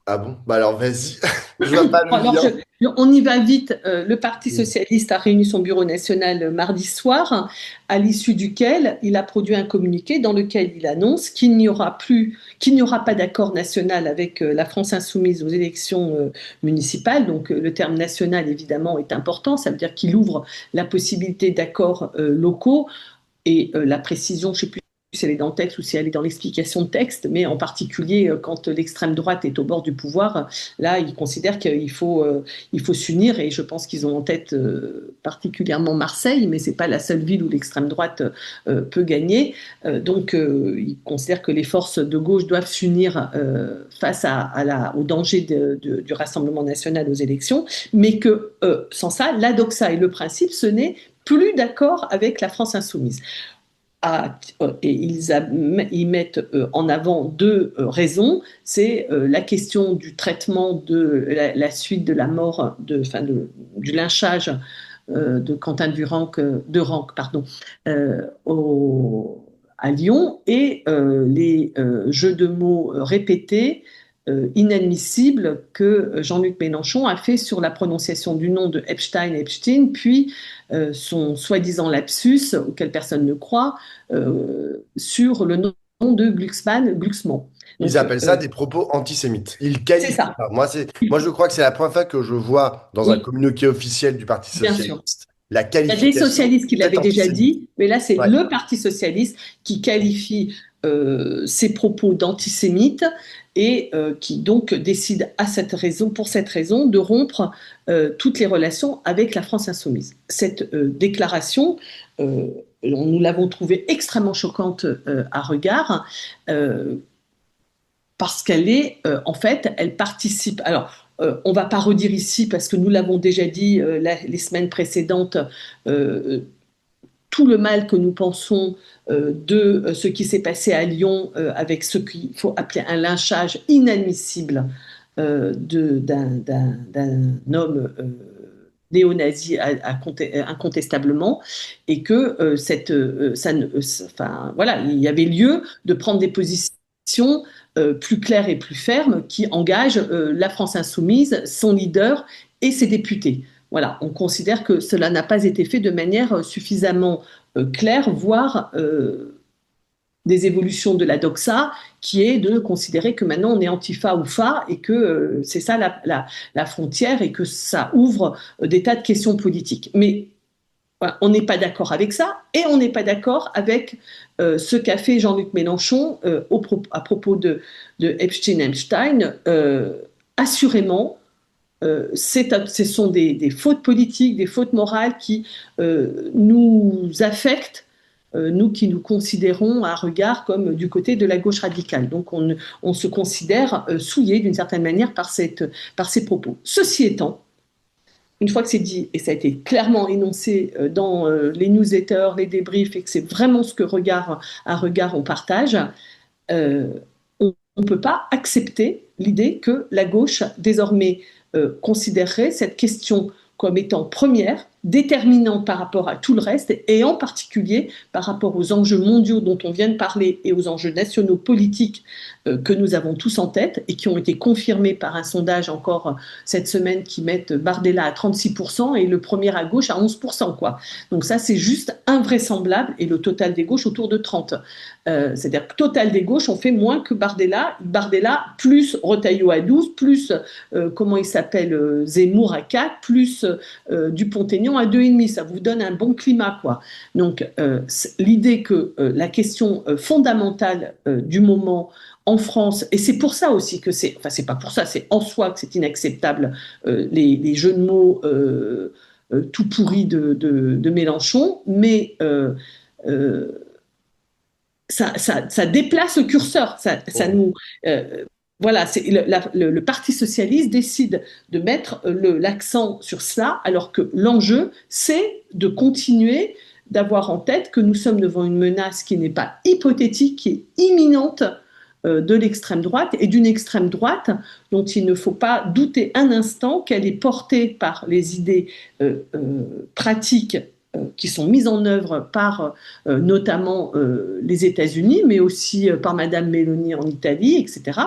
Ah bon? Bah alors vas-y. Je vois pas le Alors, lien. on y va vite. Le Parti Mm. socialiste a réuni son bureau national mardi soir, à l'issue duquel il a produit un communiqué dans lequel il annonce qu'il n'y aura pas d'accord national avec la France insoumise aux élections municipales. Donc, le terme national, évidemment, est important. Ça veut dire qu'il ouvre la possibilité d'accords locaux et la précision, je ne sais plus si elle est dans le texte ou si elle est dans l'explication de texte, mais en particulier quand l'extrême droite est au bord du pouvoir, là, ils considèrent il faut s'unir et je pense qu'ils ont en tête particulièrement Marseille, mais ce n'est pas la seule ville où l'extrême droite peut gagner. Donc, ils considèrent que les forces de gauche doivent s'unir face au danger du Rassemblement national aux élections, mais que sans ça, la doxa et le principe, ce n'est plus d'accord avec la France insoumise. et ils mettent en avant deux raisons. C'est la question du traitement de la suite de la mort, du lynchage de Quentin de Ranc, pardon, à Lyon, et les jeux de mots répétés, inadmissibles, que Jean-Luc Mélenchon a fait sur la prononciation du nom de Epstein, puis son soi-disant lapsus, auquel personne ne croit, sur le nom de Glucksmann. Ils Donc, appellent ça des propos antisémites. Ils c'est qualifient ça. ça. Moi, je crois que c'est la première fois que je vois dans un Oui, communiqué officiel du Parti bien sûr. socialiste la Il y a des qualification socialistes qui d'être l'avaient déjà antisémite. dit, mais là, c'est Ouais. le Parti socialiste qui qualifie ces propos d'antisémites, et qui donc décide pour cette raison, de rompre toutes les relations avec la France insoumise. Cette déclaration, nous l'avons trouvée extrêmement choquante à regard, parce qu'elle est, en fait, elle participe. Alors, on ne va pas redire ici, parce que nous l'avons déjà dit les semaines précédentes, euh, tout le mal que nous pensons de ce qui s'est passé à Lyon, avec ce qu'il faut appeler un lynchage inadmissible d'un homme néo-nazi incontestablement, et que voilà, il y avait lieu de prendre des positions plus claires et plus fermes, qui engagent la France insoumise, son leader et ses députés. Voilà, on considère que cela n'a pas été fait de manière suffisamment claire, voire des évolutions de la doxa, qui est de considérer que maintenant on est antifa ou fa, et que c'est ça la frontière, et que ça ouvre des tas de questions politiques. Mais voilà, on n'est pas d'accord avec ça, et on n'est pas d'accord avec ce qu'a fait Jean-Luc Mélenchon à propos de Epstein. Assurément, ce sont des fautes politiques, des fautes morales qui nous affectent, nous qui nous considérons à regard comme du côté de la gauche radicale. Donc on se considère souillé d'une certaine manière par ces propos. Ceci étant, une fois que c'est dit, et ça a été clairement énoncé dans les newsletters, les débriefs, et que c'est vraiment ce que à regard on partage, euh, on ne peut pas accepter l'idée que la gauche désormais considérerait cette question comme étant première, déterminante par rapport à tout le reste, et en particulier par rapport aux enjeux mondiaux dont on vient de parler, et aux enjeux nationaux politiques que nous avons tous en tête, et qui ont été confirmés par un sondage encore cette semaine, qui mettent Bardella à 36% et le premier à gauche à 11%, quoi. Donc ça, c'est juste invraisemblable, et le total des gauches autour de 30. C'est-à-dire que total des gauches, on fait moins que Bardella plus Retailleau à 12, plus comment il s'appelle, Zemmour à 4, plus Dupont-Aignan à 2,5. Ça vous donne un bon climat, quoi. Donc l'idée que la question fondamentale du moment en France, et c'est pour ça aussi que c'est pas pour ça, c'est en soi que c'est inacceptable, les jeux de mots tout pourris de Mélenchon, mais ça déplace le curseur. Voilà, le Parti socialiste décide de mettre l'accent sur cela, alors que l'enjeu, c'est de continuer d'avoir en tête que nous sommes devant une menace qui n'est pas hypothétique, qui est imminente, de l'extrême droite, et d'une extrême droite dont il ne faut pas douter un instant qu'elle est portée par les idées pratiques qui sont mises en œuvre par notamment les États-Unis, mais aussi par Madame Meloni en Italie, etc.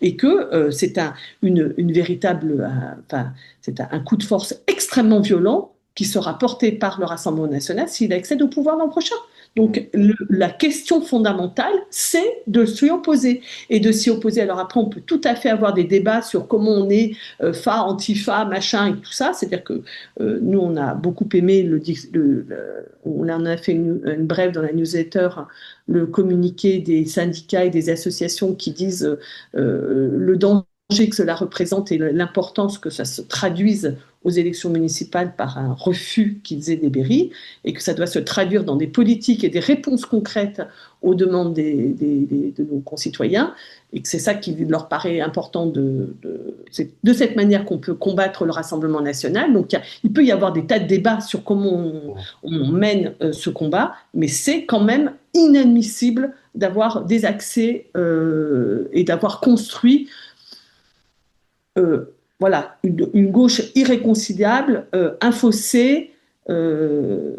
Et que une véritable, c'est un coup de force extrêmement violent qui sera porté par le Rassemblement national s'il accède au pouvoir l'an prochain. Donc la question fondamentale, c'est de s'y opposer. Et de s'y opposer, alors après, on peut tout à fait avoir des débats sur comment on est fa, antifa, machin, et tout ça. C'est-à-dire que nous, on a beaucoup aimé, on en a fait une brève dans la newsletter, le communiqué des syndicats et des associations qui disent le danger que cela représente, et l'importance que ça se traduise aux élections municipales par un refus qu'ils aient des mairies, et que ça doit se traduire dans des politiques et des réponses concrètes aux demandes de nos concitoyens, et que c'est ça qui leur paraît important. C'est de cette manière qu'on peut combattre le Rassemblement national. Donc il peut y avoir des tas de débats sur comment on mène ce combat, mais c'est quand même inadmissible d'avoir des accès et d'avoir construit voilà, une gauche irréconciliable, un fossé euh,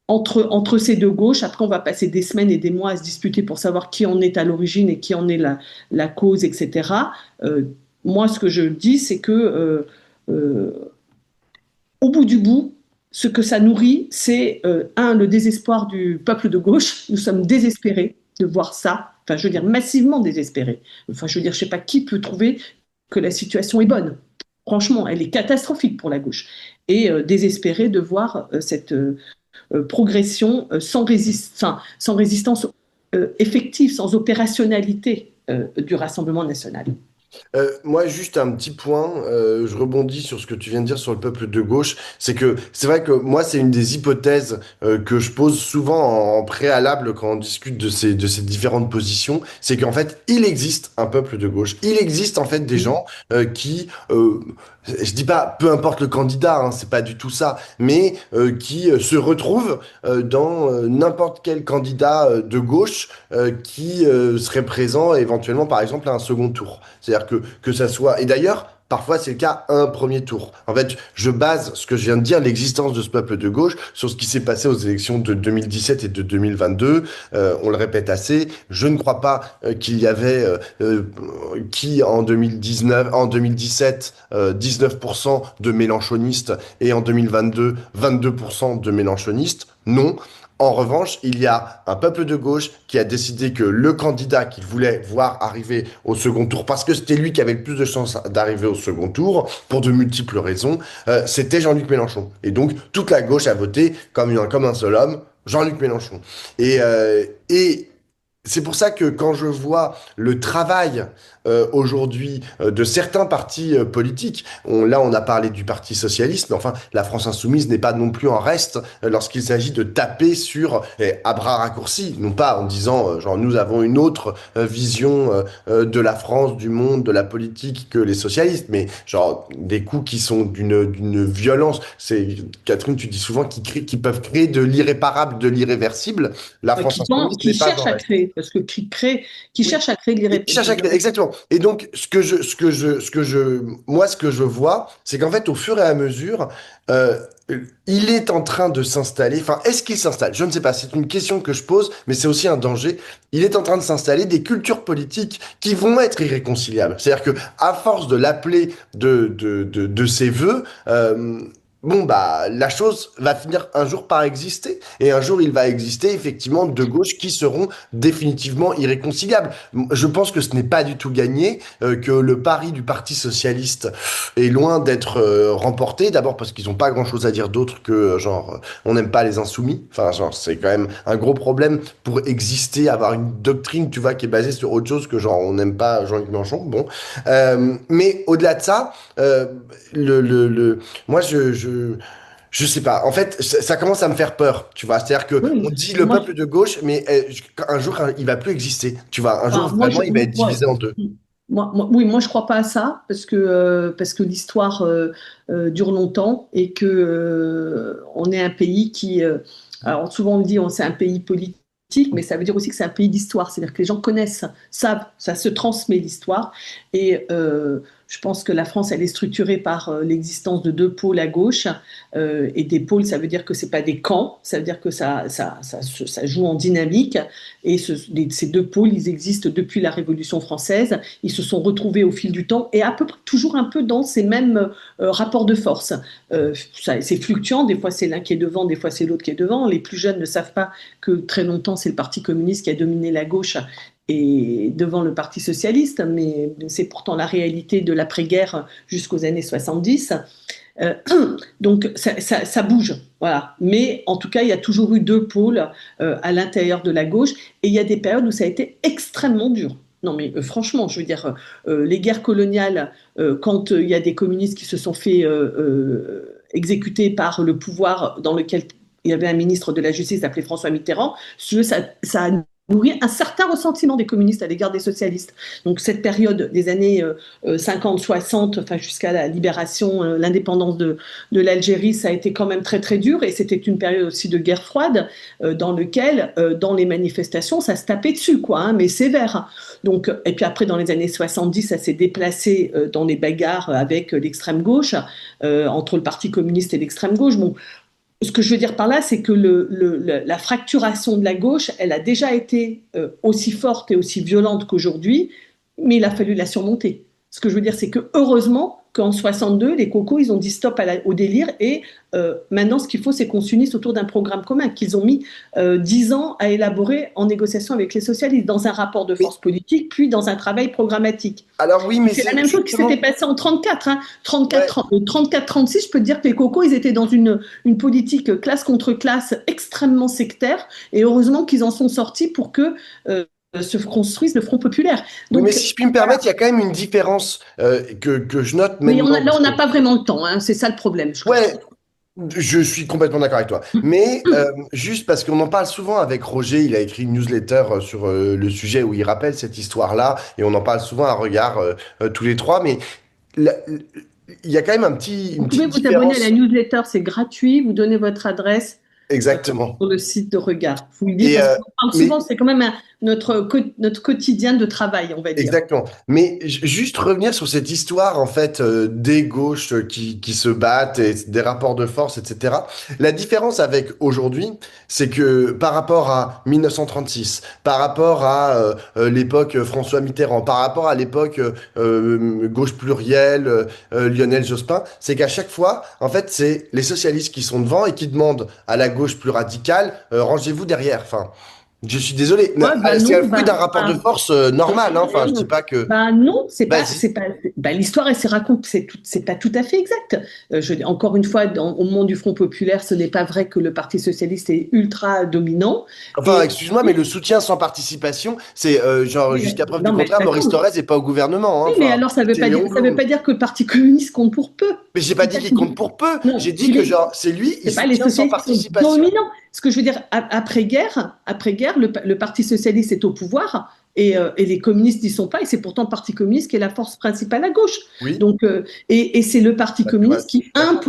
entre ces deux gauches. Après, on va passer des semaines et des mois à se disputer pour savoir qui en est à l'origine et qui en est la cause, etc. Euh, Moi, ce que je dis, c'est que euh, au bout du bout, ce que ça nourrit, c'est le désespoir du peuple de gauche. Nous sommes désespérés de voir ça. Enfin, je veux dire, massivement désespérés. Enfin, je veux dire, je ne sais pas qui peut trouver que la situation est bonne. Franchement, elle est catastrophique pour la gauche. Et désespérés de voir cette progression sans résistance effective, sans opérationnalité du Rassemblement national. Moi, juste un petit point, je rebondis sur ce que tu viens de dire sur le peuple de gauche, c'est que c'est vrai que moi, c'est une des hypothèses que je pose souvent en préalable quand on discute de ces différentes positions, c'est qu'en fait, il existe un peuple de gauche, il existe en fait des gens je dis pas peu importe le candidat, hein, c'est pas du tout ça, mais qui se retrouvent dans n'importe quel candidat de gauche qui serait présent éventuellement par exemple à un second tour. C'est-à-dire que ça soit... Et d'ailleurs, parfois c'est le cas à un premier tour. En fait, je base ce que je viens de dire, l'existence de ce peuple de gauche, sur ce qui s'est passé aux élections de 2017 et de 2022. On le répète assez. Je ne crois pas qu'il y avait qui en 2019, en 2017, 19% de mélanchonistes et en 2022, 22% de mélanchonistes. Non. En revanche, il y a un peuple de gauche qui a décidé que le candidat qu'il voulait voir arriver au second tour, parce que c'était lui qui avait le plus de chances d'arriver au second tour, pour de multiples raisons, c'était Jean-Luc Mélenchon. Et donc, toute la gauche a voté comme un seul homme, Jean-Luc Mélenchon. Et c'est pour ça que quand je vois le travail aujourd'hui de certains partis politiques, là on a parlé du Parti socialiste, mais enfin la France insoumise n'est pas non plus en reste lorsqu'il s'agit de taper sur à bras raccourcis, non pas en disant genre nous avons une autre vision de la France, du monde, de la politique que les socialistes, mais genre des coups qui sont d'une violence. C'est Catherine, tu dis souvent qui peuvent créer de l'irréparable, de l'irréversible. La France insoumise Qui n'est pas cherche en à reste. créer, parce que qui Oui. cherche à créer de Et qui cherche à créer, exactement. Et donc, moi, ce que je vois, c'est qu'en fait, au fur et à mesure, euh, il est en train de s'installer. Enfin, est-ce qu'il s'installe? Je ne sais pas. C'est une question que je pose, mais c'est aussi un danger. Il est en train de s'installer des cultures politiques qui vont être irréconciliables. C'est-à-dire que, à force de l'appeler de ses voeux, bon, bah, la chose va finir un jour par exister. Et un jour, il va exister effectivement deux gauches qui seront définitivement irréconciliables. Je pense que ce n'est pas du tout gagné, que le pari du Parti socialiste est loin d'être remporté. D'abord parce qu'ils n'ont pas grand-chose à dire d'autre que genre on n'aime pas les insoumis. Enfin, genre c'est quand même un gros problème pour exister, avoir une doctrine, tu vois, qui est basée sur autre chose que genre on n'aime pas Jean-Luc Mélenchon. Bon, mais au-delà de ça, moi je sais pas. En fait, ça commence à me faire peur, tu vois. C'est-à-dire que on Oui, dit le moi, peuple de gauche, mais un jour, il va plus exister. Tu vois, un jour, enfin, moi, vraiment, il va être divisé en deux. oui, moi je crois pas à ça parce que l'histoire dure longtemps et que on est un pays qui, alors souvent on dit c'est un pays politique, mais ça veut dire aussi que c'est un pays d'histoire, c'est-à-dire que les gens connaissent, savent, ça se transmet l'histoire et je pense que la France, elle est structurée par l'existence de deux pôles à gauche et des pôles, ça veut dire que c'est pas des camps, ça veut dire que ça joue en dynamique et ces deux pôles, ils existent depuis la Révolution française. Ils se sont retrouvés au fil du temps et à peu près toujours un peu dans ces mêmes rapports de force. C'est fluctuant, des fois c'est l'un qui est devant, des fois c'est l'autre qui est devant. Les plus jeunes ne savent pas que très longtemps c'est le Parti communiste qui a dominé la gauche et devant le Parti socialiste, mais c'est pourtant la réalité de l'après-guerre jusqu'aux années 70. Euh, donc ça bouge, voilà. Mais en tout cas, il y a toujours eu deux pôles à l'intérieur de la gauche, et il y a des périodes où ça a été extrêmement dur. Non mais franchement, je veux dire, les guerres coloniales, quand il y a des communistes qui se sont fait exécuter par le pouvoir dans lequel il y avait un ministre de la Justice appelé François Mitterrand, ça a nourrir un certain ressentiment des communistes à l'égard des socialistes. Donc cette période des années 50-60, enfin jusqu'à la libération, l'indépendance de l'Algérie, ça a été quand même très très dur et c'était une période aussi de guerre froide dans lequel, dans les manifestations, ça se tapait dessus, quoi, hein, mais sévère. Donc, et puis après, dans les années 70, ça s'est déplacé dans les bagarres avec l'extrême gauche, entre le Parti communiste et l'extrême gauche. Bon, ce que je veux dire par là, c'est que la fracturation de la gauche, elle a déjà été aussi forte et aussi violente qu'aujourd'hui, mais il a fallu la surmonter. Ce que je veux dire, c'est que heureusement qu'en 62, les cocos, ils ont dit stop au délire et maintenant, ce qu'il faut, c'est qu'on s'unisse autour d'un programme commun qu'ils ont mis 10 ans à élaborer en négociation avec les socialistes, dans un rapport de Mais force politique, puis dans un travail programmatique. alors oui, mais C'est la c'est même chose qui s'était justement, passé en 34. Hein. ouais. 34-36, je peux te dire que les cocos, ils étaient dans une politique classe contre classe extrêmement sectaire. Et heureusement qu'ils en sont sortis pour que se construise le Front populaire. Oui, mais Donc, si je puis me voilà. permettre, il y a quand même une différence que je note Mais maintenant. là, Parce on n'a que, pas vraiment le temps. Hein. C'est ça le problème, je trouve. ouais, je suis complètement d'accord avec toi. Mais juste parce qu'on en parle souvent avec Roger, il a écrit une newsletter sur le sujet où il rappelle cette histoire-là, et on en parle souvent à regard tous les trois. Mais la- il y a quand même Vous une pouvez petite vous abonner à la différence. newsletter, c'est gratuit. Vous donnez votre adresse Exactement. sur le site de Regard. Je vous le dis Et, parce qu'on parle mais souvent, c'est quand même notre quotidien de travail, on va dire. exactement. Mais juste revenir sur cette histoire, en fait, des gauches qui se battent et des rapports de force, etc. La différence avec aujourd'hui, c'est que par rapport à 1936, par rapport à l'époque François Mitterrand, par rapport à l'époque gauche plurielle, Lionel Jospin, c'est qu'à chaque fois, en fait, c'est les socialistes qui sont devant et qui demandent à la gauche plus radicale, rangez-vous derrière. Enfin, je suis désolé. Ouais, bah C'est le non, fruit d'un rapport de force normal, hein. Enfin, je dis pas que. bah non, Vas-y. bah, l'histoire, elle se raconte, c'est pas tout à fait exact. Encore une fois, au moment du Front populaire, ce n'est pas vrai que le Parti socialiste est ultra dominant. Enfin, Et excuse-moi, mais le soutien sans participation, c'est genre jusqu'à preuve du non, mais contraire, Maurice d'accord. Thorez n'est pas au gouvernement, hein. Oui, mais Enfin, alors c'est Léon ça veut Blum. pas dire que le Parti communiste compte pour peu. Mais j'ai pas C'est dit ça qu'il que compte pour peu. non, J'ai dit que genre c'est lui, il c'est pas les soutient sans socialistes qui sont participation. dominants. Ce que je veux dire, après-guerre, le Parti socialiste est au pouvoir et les communistes n'y sont pas, et c'est pourtant le Parti communiste qui est la force principale à gauche. Oui, Donc, et c'est le Parti bah, tu vois, communiste je suis d'accord.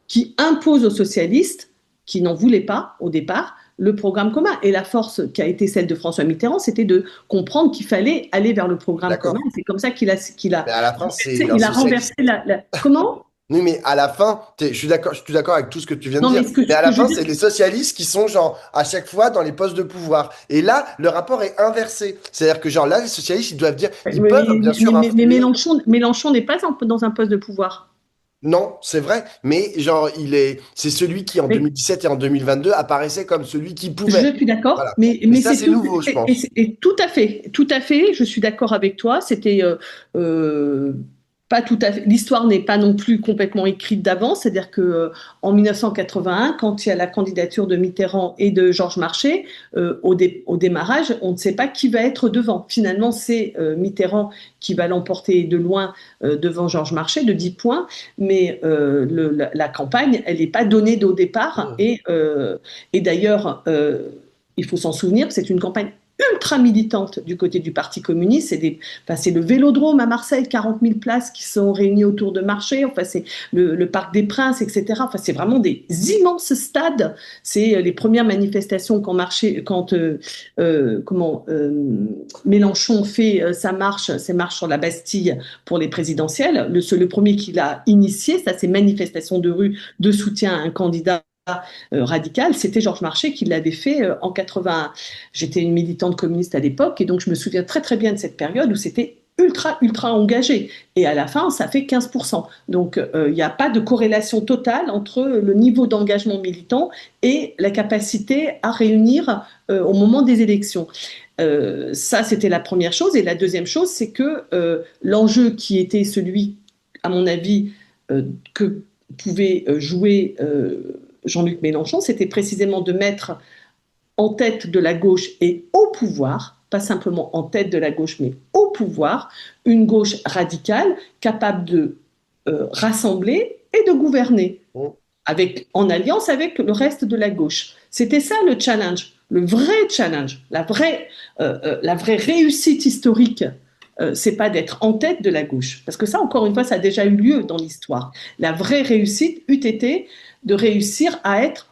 qui impose aux socialistes, qui n'en voulaient pas au départ, le programme commun. Et la force qui a été celle de François Mitterrand, c'était de comprendre qu'il fallait aller vers le programme commun. D'accord. C'est comme ça Mais à la fin, c'est un il a renversé socialiste. Comment? Oui, mais à la fin, je suis d'accord avec tout ce que tu viens de Non, mais dire. Mais ce à que la je veux fin, dire, c'est les socialistes qui sont genre à chaque fois dans les postes de pouvoir. Et là, le rapport est inversé. C'est-à-dire que genre là, les socialistes, ils doivent dire, ils peuvent bien sûr mais influer. Mélenchon n'est pas dans un poste de pouvoir. Non, c'est vrai, mais genre c'est celui qui en Mais 2017 et en 2022 apparaissait comme celui qui je pouvait. suis d'accord, Voilà. Mais mais ça, c'est c'est nouveau, je pense. tout à fait, je suis d'accord avec toi. C'était euh, pas tout à fait. L'histoire n'est pas non plus complètement écrite d'avance, c'est-à-dire que en 1981, quand il y a la candidature de Mitterrand et de Georges Marchais, au démarrage, on ne sait pas qui va être devant. Finalement, c'est Mitterrand qui va l'emporter de loin devant Georges Marchais de 10 points, mais la campagne, elle n'est pas donnée au départ Mmh. et d'ailleurs, il faut s'en souvenir, c'est une campagne ultra militante du côté du Parti communiste. C'est le Vélodrome à Marseille, 40 000 places qui sont réunies autour de marchés. Enfin, c'est le Parc des Princes, etc. Enfin, c'est vraiment des immenses stades. C'est les premières manifestations quand Mélenchon fait ses marches sur la Bastille pour les présidentielles. C'est le premier qui l'a initié, ça, ces manifestations de rue de soutien à un candidat radical, c'était Georges Marchais qui l'avait fait en 80. J'étais une militante communiste à l'époque et donc je me souviens très très bien de cette période où c'était ultra engagé. Et à la fin, ça fait 15%. Donc il n'y a pas de corrélation totale entre le niveau d'engagement militant et la capacité à réunir au moment des élections. Ça, c'était la première chose. Et la deuxième chose, c'est que l'enjeu qui était celui, à mon avis, que pouvait jouer Jean-Luc Mélenchon, c'était précisément de mettre en tête de la gauche et au pouvoir, pas simplement en tête de la gauche, mais au pouvoir, une gauche radicale capable de rassembler et de gouverner Mmh. en alliance avec le reste de la gauche. C'était ça le challenge Le vrai challenge, la vraie réussite historique, c'est pas d'être en tête de la gauche, parce que ça, encore une fois, ça a déjà eu lieu dans l'histoire. La vraie réussite eût été de réussir à être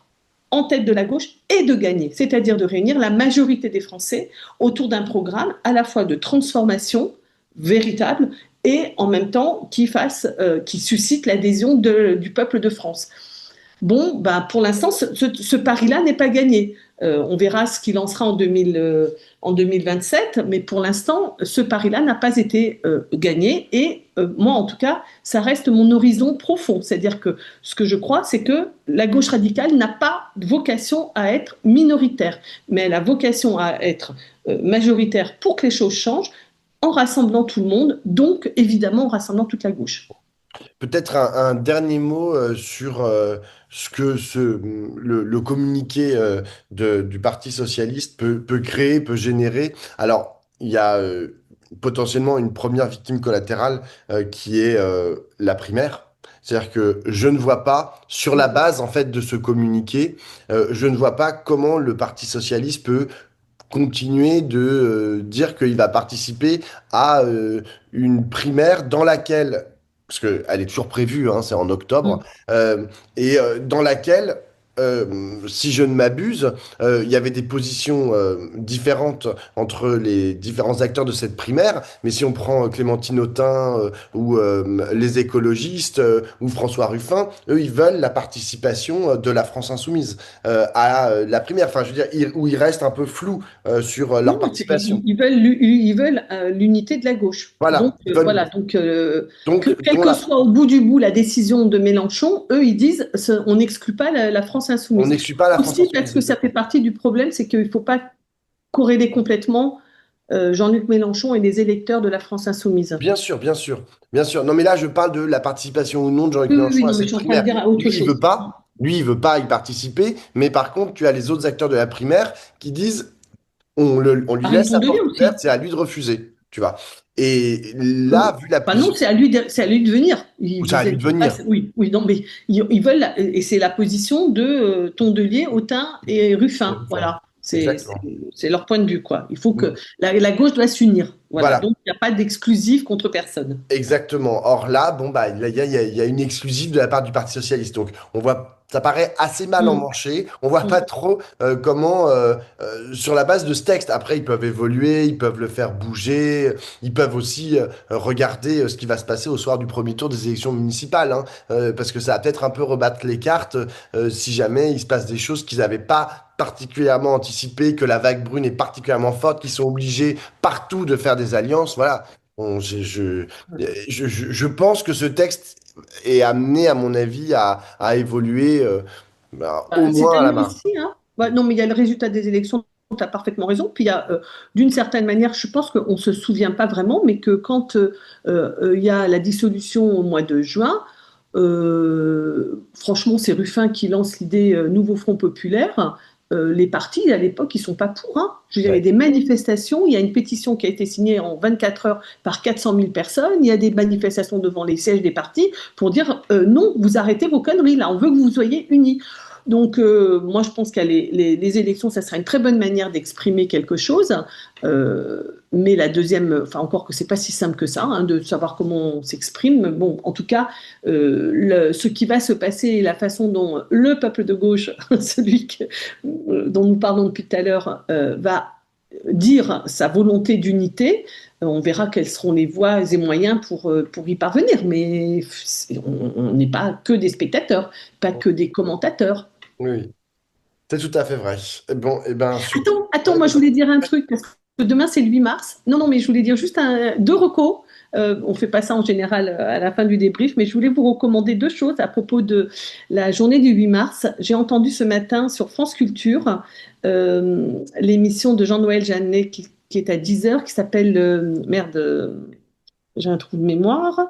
en tête de la gauche et de gagner, c'est-à-dire de réunir la majorité des Français autour d'un programme à la fois de transformation véritable et en même temps qui suscite l'adhésion du peuple de France. Bon, ben, pour l'instant, ce pari-là n'est pas gagné. On verra ce qu'il en sera en 2027, mais pour l'instant, ce pari-là n'a pas été gagné. Et moi, en tout cas, ça reste mon horizon profond. C'est-à-dire que ce que je crois, c'est que la gauche radicale n'a pas vocation à être minoritaire, mais elle a vocation à être majoritaire pour que les choses changent, en rassemblant tout le monde, donc évidemment en rassemblant toute la gauche. Peut-être un dernier mot sur ce que le communiqué du Parti socialiste peut créer, peut générer. Alors, il y a potentiellement une première victime collatérale qui est la primaire. C'est-à-dire que je ne vois pas, sur la base en fait de ce communiqué, je ne vois pas comment le Parti socialiste peut continuer de dire qu'il va participer à une primaire dans laquelle, parce qu'elle est toujours prévue, hein, c'est en octobre, Mm. et dans laquelle, si je ne m'abuse, il y avait des positions différentes entre les différents acteurs de cette primaire, mais si on prend Clémentine Autain ou les écologistes ou François Ruffin, eux, ils veulent la participation de la France insoumise à la primaire, enfin, je veux dire, où il reste un peu flou sur leur Non, participation. ils veulent l'unité de la gauche. Donc, Voilà, ils veulent, voilà, donc donc, quelle dont que la, soit au bout du bout la décision de Mélenchon, eux, ils disent on n'exclut pas la France on insoumise. n'exclut pas la France Aussi parce insoumise, que ça fait exactement. partie du problème, c'est qu'il ne faut pas corréler complètement Jean-Luc Mélenchon et les électeurs de la France insoumise. Bien sûr, bien sûr, bien sûr. Non, mais là, je parle de la participation ou non de Jean-Luc Oui, oui, oui, Mélenchon à non, mais je cette suis en train de primaire. dire autre Lui, il veut chose. pas. Lui, il veut pas y participer. Mais par contre, tu as les autres acteurs de la primaire qui disent on lui Marine laisse la Tondelier porte ouverte, aussi. c'est à lui de refuser. Tu vois. Et Euh, là, vu la Enfin non, position, c'est à lui de venir. c'est à lui de venir. Oui, oui, non, mais ils veulent, et c'est la position de Tondelier, Autain et Ruffin. Enfin, Voilà, exactement. c'est leur point de vue, quoi. Il faut que la gauche doit s'unir. Voilà, Voilà. donc il n'y a pas d'exclusif contre personne. Exactement. Or là, bon, bah, il y a une exclusive de la part du Parti socialiste. Donc, on voit, ça paraît assez mal Mm, emmanché. On voit pas mm. trop comment, sur la base de ce texte, après, ils peuvent évoluer, ils peuvent le faire bouger, ils peuvent aussi regarder ce qui va se passer au soir du premier tour des élections municipales, hein, parce que ça va peut-être un peu rebattre les cartes si jamais il se passe des choses qu'ils n'avaient pas particulièrement anticipées, que la vague brune est particulièrement forte, qu'ils sont obligés partout de faire des alliances. Voilà. Bon, je pense que ce texte est amené, à mon avis, à évoluer au Cette moins à la année marge. aussi, hein. Non, mais il y a le résultat des élections, tu as parfaitement raison. Puis il y a, d'une certaine manière, je pense qu'on ne se souvient pas vraiment, mais que quand il y a la dissolution au mois de juin, franchement, c'est Ruffin qui lance l'idée Nouveau Front Populaire. Les partis, à l'époque, ils ne sont pas pour, hein. Je veux dire, il y a Ouais. des manifestations, il y a une pétition qui a été signée en 24 heures par 400 000 personnes, il y a des manifestations devant les sièges des partis pour dire non, vous arrêtez vos conneries, là, on veut que vous soyez unis. Donc, moi, je pense que les élections, ça sera une très bonne manière d'exprimer quelque chose. Mais la deuxième, enfin, encore que c'est pas si simple que ça, hein, de savoir comment on s'exprime. Bon, en tout cas, ce qui va se passer, la façon dont le peuple de gauche, dont nous parlons depuis tout à l'heure, va dire sa volonté d'unité, on verra quelles seront les voies et moyens pour y parvenir. Mais on n'est pas que des spectateurs, pas que des commentateurs. Oui, oui. C'est tout à fait vrai. Bon, et ben, super. Attends, Ouais, moi je dis-moi. voulais dire un truc, parce que demain c'est le 8 mars. Non, non, mais je voulais dire juste deux recos. On fait pas ça en général à la fin du débrief, mais je voulais vous recommander deux choses à propos de la journée du 8 mars. J'ai entendu ce matin sur France Culture l'émission de Jean-Noël Jeannet qui est à 10 heures, qui s'appelle merde, j'ai un trou de mémoire.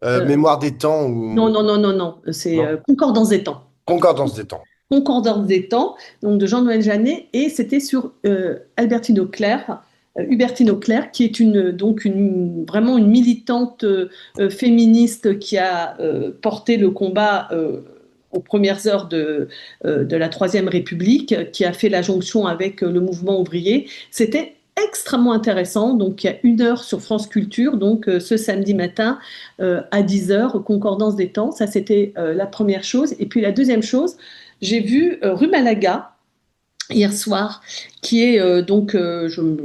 Euh, Mémoire des temps non, ou... non, non, non, non, c'est Non? Concordance des temps. Concordance des temps. Concordance des temps, donc de Jean-Noël Jeannet, et c'était sur Hubertine Auclair, qui est vraiment une militante féministe qui a porté le combat aux premières heures de la Troisième République, qui a fait la jonction avec le mouvement ouvrier. C'était extrêmement intéressant. Donc, il y a 1 heure sur France Culture, donc ce samedi matin à 10 heures, concordance des temps. Ça, c'était la première chose. Et puis la deuxième chose, j'ai vu Rue Malaga hier soir, qui est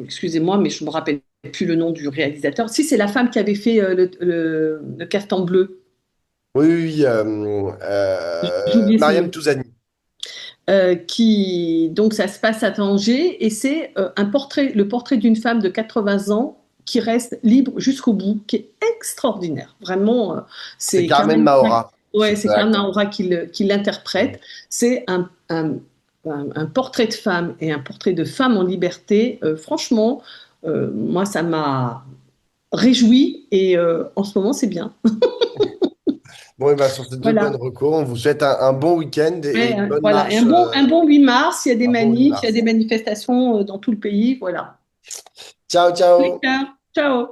excusez-moi, mais je me rappelle plus le nom du réalisateur. Si, c'est la femme qui avait fait le Caftan Bleu. Oui, oui, oui, J'ai oublié son Mariam nom. Touzani. Donc ça se passe à Tanger et c'est le portrait d'une femme de 80 ans qui reste libre jusqu'au bout, qui est extraordinaire. Vraiment, C'est c'est Carmen Carmen, Maura. ouais, c'est Carmen Exactement. Aura qui l'interprète. C'est un portrait de femme et un portrait de femme en liberté. Franchement, moi, ça m'a réjoui et en ce moment, c'est bien. Bon, et ben, sur ces deux bonnes Voilà. recos, on vous souhaite un bon week-end et Ouais, une bonne voilà. Et marche, un bon 8 mars, il y a des un bon 8 manifs, il y a mars. des manifestations dans tout le pays. Voilà. Ciao, Oui, ciao! ciao. Ciao.